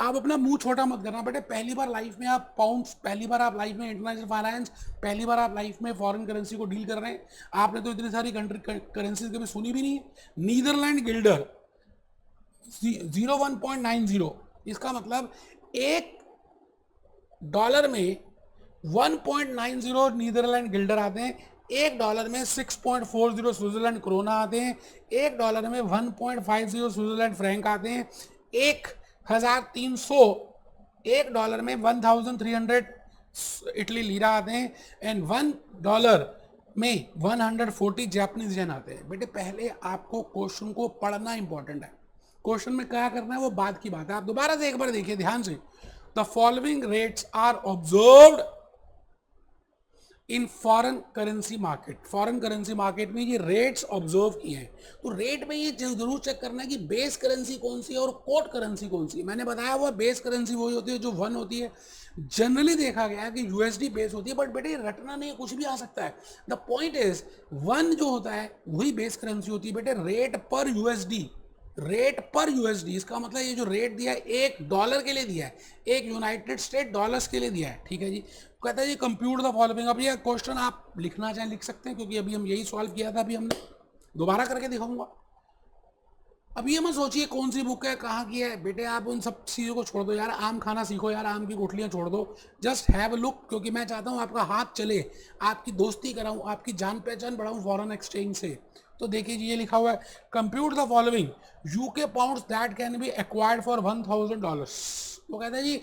आप अपना मुंह छोटा मत करना बेटे, पहली बार लाइफ में आप पाउंड्स, पहली बार आप लाइफ में इंटरनेशनल फाइनेंस, पहली बार आप लाइफ में फॉरेन करेंसी को डील कर रहे हैं, आपने तो इतनी सारी कंट्री करेंसीज कभी सुनी भी नहीं है। नीदरलैंड गिल्डर 01.90, इसका मतलब $1 में 1.90 नीदरलैंड गिल्डर आते हैं, $1 में 6.40 स्विट्जरलैंड क्रोना आते हैं, $1 में 1.50 स्विट्जरलैंड फ्रैंक आते हैं, 1300, $1 में 1300 इटली लीरा आते हैं, एंड $1 में 140 जापानीज येन आते हैं। बेटे पहले आपको क्वेश्चन को पढ़ना इंपॉर्टेंट है, क्वेश्चन में क्या करना है वो बात की बात है। आप दोबारा से एक बार देखिए ध्यान से, the following rates are observed in foreign currency market. Foreign currency market में ये रेट्स ऑब्जर्व किए हैं, तो रेट में ये जरूर चेक करना है कि बेस करेंसी कौन सी है और कोड करेंसी कौन सी है। मैंने बताया हुआ बेस करेंसी वही होती है जो 1 होती है, जनरली देखा गया है कि यूएसडी बेस होती है, बट बेटे रटना नहीं, कुछ भी आ सकता है। द पॉइंट इज 1 जो होता है वही बेस करेंसी होती है बेटे, रेट पर यूएसडी, रेट पर यूएसडी, इसका मतलब ये जो रेट दिया है $1 के लिए दिया है, एक यूनाइटेड स्टेट डॉलर्स के लिए दिया है, ठीक है जी। कहता है जी कंप्यूट द फॉलोइंग। अब ये क्वेश्चन आप लिखना चाहें लिख सकते हैं, क्योंकि अभी हम यही सॉल्व किया था, अभी हमने दोबारा करके दिखाऊंगा। अब ये मत सोचिए कौन सी बुक है, कहाँ की है, बेटे आप उन सब चीज़ों को छोड़ दो यार, आम खाना सीखो यार, आम की गुठलियाँ छोड़ दो, जस्ट हैव अ लुक, क्योंकि मैं चाहता हूँ आपका हाथ चले, आपकी दोस्ती कराऊँ, आपकी जान पहचान बढ़ाऊँ फॉरेन एक्सचेंज से। तो देखिए जी ये लिखा हुआ है, compute the following UK pounds that can be acquired for $1000। वो कहता है जी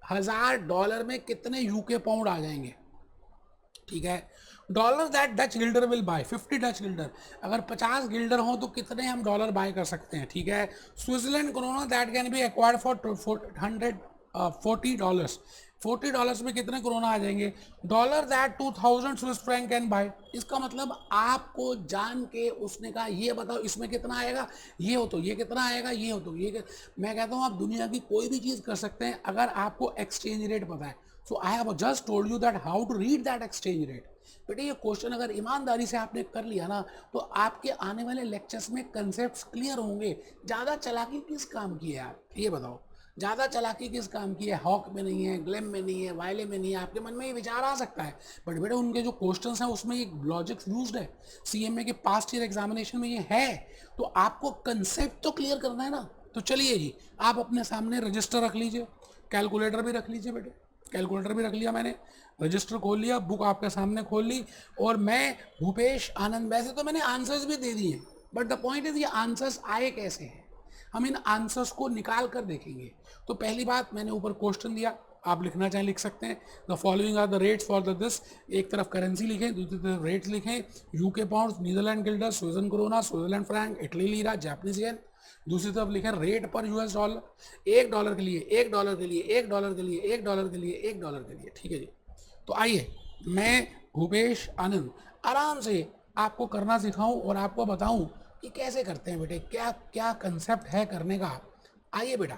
$1000 में कितने यूके पाउंड आ जाएंगे, ठीक है। Dollar that Dutch Gilder will buy 50 Dutch Gilder, अगर 50 गिल्डर हो तो कितने हम डॉलर बाय कर सकते हैं, ठीक है। Switzerland krona that can be acquired for $40, $40 में कितने क्रोना आ जाएंगे। Dollar that 2000 Swiss franc can buy, इसका मतलब आपको जान के उसने कहा ये बताओ इसमें कितना आएगा, ये हो तो ये कितना आएगा, ये हो तो ये मैं कहता हूँ आप दुनिया की कोई भी चीज़ कर सकते हैं अगर आपको एक्सचेंज रेट पता है। So I have just told you that how to read that exchange rate. बेटे ये क्वेश्चन अगर ईमानदारी से आपने कर लिया ना, तो आपके आने वाले लेक्चर्स में कंसेप्ट्स क्लियर होंगे। ज़्यादा चालाकी किस काम की है आप, ये बताओ। ज़्यादा चालाकी किस काम की है? हॉक में नहीं है, ग्लेम में नहीं है, वायले में नहीं है। आपके मन में ये विचार आ सकता है, बट बेटा उनके जो क्वेश्चंस हैं उसमें ये लॉजिक यूज्ड है। सीएमए के पास्ट ईयर एग्जामिनेशन में ये है, तो आपको कंसेप्ट तो क्लियर करना है ना। तो चलिए जी, आप अपने सामने रजिस्टर रख लीजिए, कैलकुलेटर भी रख लीजिए बेटे। कैलकुलेटर भी रख लिया मैंने, रजिस्टर खोल लिया, बुक आपके सामने खोल ली, और मैं भूपेश आनंद, वैसे तो मैंने आंसर्स भी दे दिए, बट द पॉइंट इज ये आंसर्स आए कैसे हैं, हम इन आंसर्स को निकाल कर देखेंगे। तो पहली बात, मैंने ऊपर क्वेश्चन दिया, आप लिखना चाहें लिख सकते हैं। The following are the rates for the this, एक तरफ करेंसी लिखें, दूसरी तरफ रेट्स लिखें। UK pound, Netherland guilder, Switzerland corona, Switzerland franc, Italy lira, Japanese yen. दूसरी तरफ लिखें रेट पर यूएस डॉलर, $1 के लिए, $1 के लिए, $1 के लिए, $1 के लिए, $1 के लिए। ठीक है जी। तो आइए, मैं भूपेश आनंद आराम से आपको करना सिखाऊं और आपको बताऊं कि कैसे करते हैं बेटे, क्या क्या कंसेप्ट है करने का। आइए बेटा,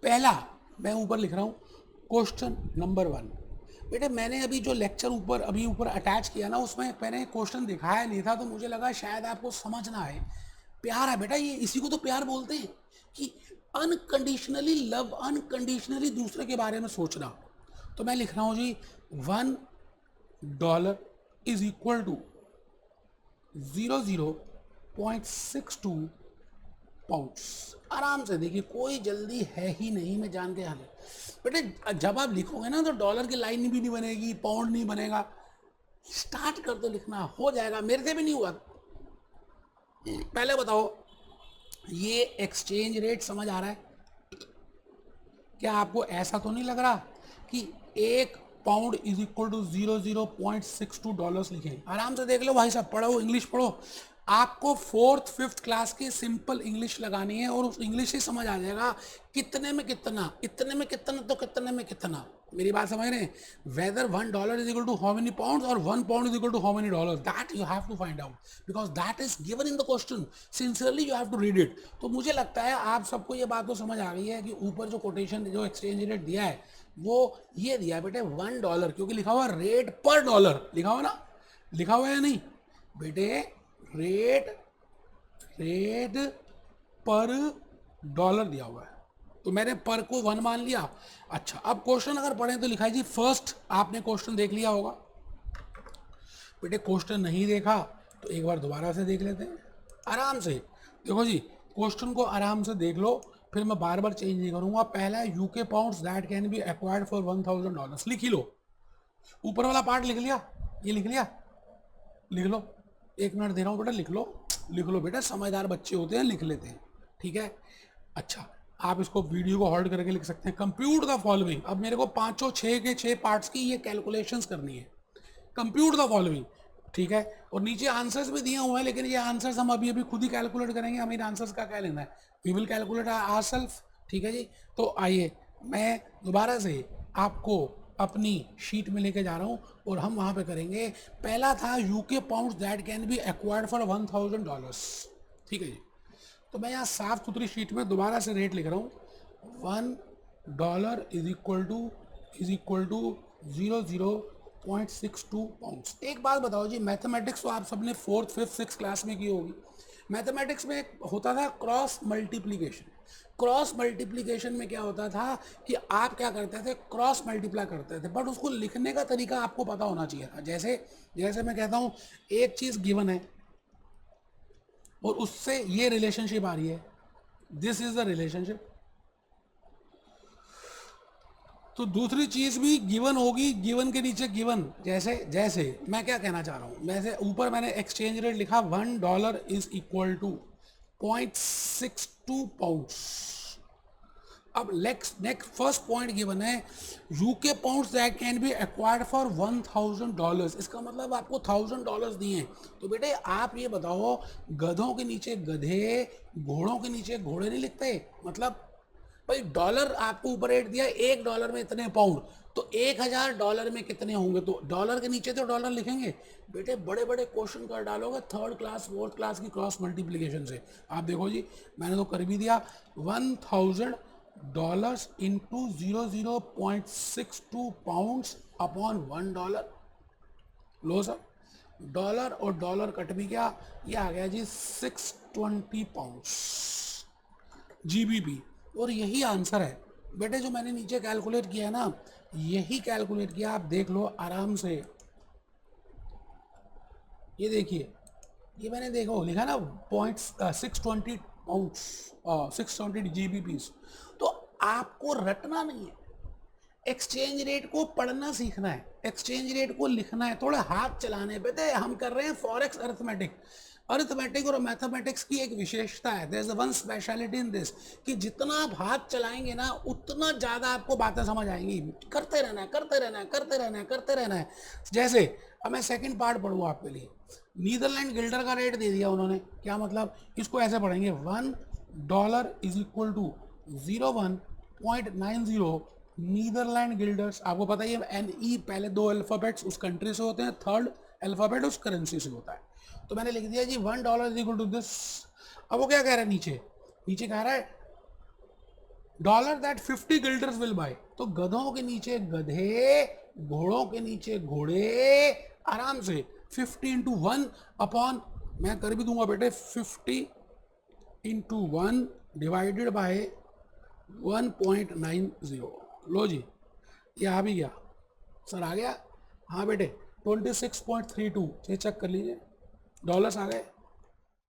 पहला मैं ऊपर लिख रहा हूं, क्वेश्चन नंबर 1। बेटे मैंने अभी जो लेक्चर ऊपर अटैच किया ना, उसमें मैंने क्वेश्चन दिखाया नहीं था, तो मुझे लगा शायद आपको समझ ना आए। प्यार है बेटा, ये इसी को तो प्यार बोलते हैं, कि अनकंडीशनली लव, अनकंडीशनली दूसरे के बारे में सोचना। तो मैं लिख रहा हूं जी, $1 इज इक्वल टू 00.62 पाउंड्स। आराम से देखिए, कोई जल्दी है ही नहीं, मैं जान के हाल बेटे। जब आप लिखोगे ना तो डॉलर की लाइन भी नहीं बनेगी, पाउंड नहीं बनेगा। स्टार्ट कर दो लिखना, हो जाएगा। मेरे से भी नहीं हुआ। पहले बताओ, ये एक्सचेंज रेट समझ आ रहा है? क्या आपको ऐसा तो नहीं लग रहा कि 1 पाउंड इज इक्वल टू 00.62 लिखें? आराम से देख लो भाई साहब, पढ़ो, इंग्लिश पढ़ो। आपको 4th 5th क्लास की सिंपल इंग्लिश लगानी है, और उस इंग्लिश से समझ आ जाएगा कितने में कितना, इतने में कितना, तो कितने में कितना। मेरी बात समझ रहे हैं? Whether $1 is equal to how many pound, और 1 pound is equal to how many dollar, that you have to find out, because that is given in the question. Sincerely you have to read it. तो मुझे लगता है आप सबको ये बात तो समझ आ गई है कि ऊपर जो कोटेशन, जो एक्सचेंज रेट दिया है, वो ये दिया है बेटे $1, क्योंकि लिखा हुआ रेट पर डॉलर, लिखा हुआ ना, लिखा हुआ है नहीं बेटे, रेट पर डॉलर दिया हुआ है, तो मैंने पर को 1 मान लिया। अच्छा, अब क्वेश्चन अगर पढ़ें तो लिखा है जी, फर्स्ट आपने क्वेश्चन देख लिया होगा बेटे। क्वेश्चन नहीं देखा तो एक बार दोबारा से देख लेते हैं आराम से। देखो जी, क्वेश्चन को आराम से देख लो, फिर मैं बार बार चेंज नहीं करूंगा। पहला है UK pounds that can be acquired for $1,000, लिख ही लो। ऊपर वाला पार्ट लिख लिया, ये लिख लिया, लिख लो। 1 मिनट दे रहा हूँ बेटा, लिख लो, लिख लो बेटा, समझदार बच्चे होते हैं, लिख लेते हैं, ठीक है। अच्छा, आप इसको वीडियो को होल्ड करके लिख सकते हैं, कंप्यूट द फॉलोइंग। अब मेरे को 6 के 6 पार्ट्स की ये कैलकुलेशंस करनी है, कंप्यूट द फॉलोइंग, ठीक है। और नीचे आंसर्स भी दिए हुए हैं, लेकिन ये आंसर्स हम अभी खुद ही कैलकुलेट करेंगे, हमें इन आंसर्स का क्या लेना है, वी विल कैलकुलेट आवरसेल्फ, ठीक है जी। तो आइए, मैं दोबारा से आपको अपनी शीट में लेके जा रहा हूँ, और हम वहाँ पे करेंगे। पहला था UK pounds that can be acquired for $1,000, ठीक है जी। तो मैं यहाँ साफ सुथरी शीट में दोबारा से रेट लिख रहा हूँ, $1 इज इक्वल टू 00.62 पाउंड्स। एक बात बताओ जी, मैथमेटिक्स तो आप सबने 4th 5th 6th क्लास में की होगी। मैथमेटिक्स में एक होता था क्रॉस मल्टीप्लीकेशन। क्रॉस मल्टीप्लीकेशन में क्या होता था कि आप क्या करते थे, क्रॉस मल्टीप्लाई करते थे, बट उसको लिखने का तरीका आपको पता होना चाहिए था। जैसे जैसे मैं कहता हूँ, एक चीज़ गिवन है और उससे ये रिलेशनशिप आ रही है, दिस इज द रिलेशनशिप, तो दूसरी चीज भी गिवन होगी, गिवन के नीचे गिवन। जैसे जैसे मैं क्या कहना चाह रहा हूं, वैसे ऊपर मैंने एक्सचेंज रेट लिखा, $1 इज इक्वल टू 0.62 पाउंड्स। अब नेक्स्ट फर्स्ट पॉइंट गिवन है, UK pounds that can be acquired for $1,000। इसका मतलब आपको $1,000 दिए हैं। तो बेटे आप ये बताओ, गधों के नीचे गधे, घोड़ों के नीचे घोड़े नहीं लिखते? मतलब भाई डॉलर आपको ऊपर रेट दिया, $1 में इतने पाउंड, तो $1,000 में कितने होंगे, तो डॉलर के नीचे तो डॉलर लिखेंगे। बेटे बड़े बड़े क्वेश्चन कर डालोगे 3rd क्लास 4th क्लास की क्रॉस मल्टीप्लीकेशन से। आप देखो जी, मैंने तो कर भी दिया, $1,000 इंटू 00.62 पाउंड्स अपॉन $1। लो सर, डॉलर और डॉलर कट भी गया, ये आ गया जी 620 पाउंड्स GBP। और यही आंसर है बेटे जो मैंने नीचे कैलकुलेट किया है ना, यही कैलकुलेट किया, आप देख लो आराम से। ये देखिए, ये मैंने देखो लिखा ना पॉइंट 620 पाउंड्स 620 GBPs। तो आपको रटना नहीं है, एक्सचेंज रेट को पढ़ना सीखना है, एक्सचेंज रेट को लिखना है, थोड़ा हाथ चलाने पे थे। हम कर रहे हैं फॉरेक्स अरिथमेटिक। अरिथमेटिक और मैथमेटिक्स की एक विशेषता है, there is one speciality in this, कि जितना आप हाथ चलाएंगे ना उतना ज़्यादा आपको बातें समझ आएंगी। करते रहना है, करते रहना है, करते रहना है, करते रहना है। जैसे अब मैं सेकंड पार्ट पढ़ूँ आपके लिए। नीदरलैंड गिल्डर का रेट दे दिया उन्होंने, क्या मतलब, इसको ऐसे पढ़ेंगे $1 is equal to 01.90 Netherland guilders. आपको पता ही है NE पहले 2 अल्फ़ाबेट्स उस कंट्री से होते हैं, थर्ड अल्फ़ाबेट उस करेंसी से होता है। तो मैंने लिख दिया जी $1 इज इक्वल टू दिस। अब वो क्या कह रहा है नीचे, नीचे कह रहा है dollar that 50 guilders will buy. तो गधों के नीचे गधे, घोड़ों के नीचे घोड़े, आराम से 50 इंटू 1 अपॉन, मैं कर भी दूंगा बेटे, 50 इंटू 1 डिवाइडेड बाय 1.90। लो जी, ये आ भी गया सर, आ गया। हाँ बेटे 26.32, ये चेक कर लीजिए, डॉलर्स आ गए।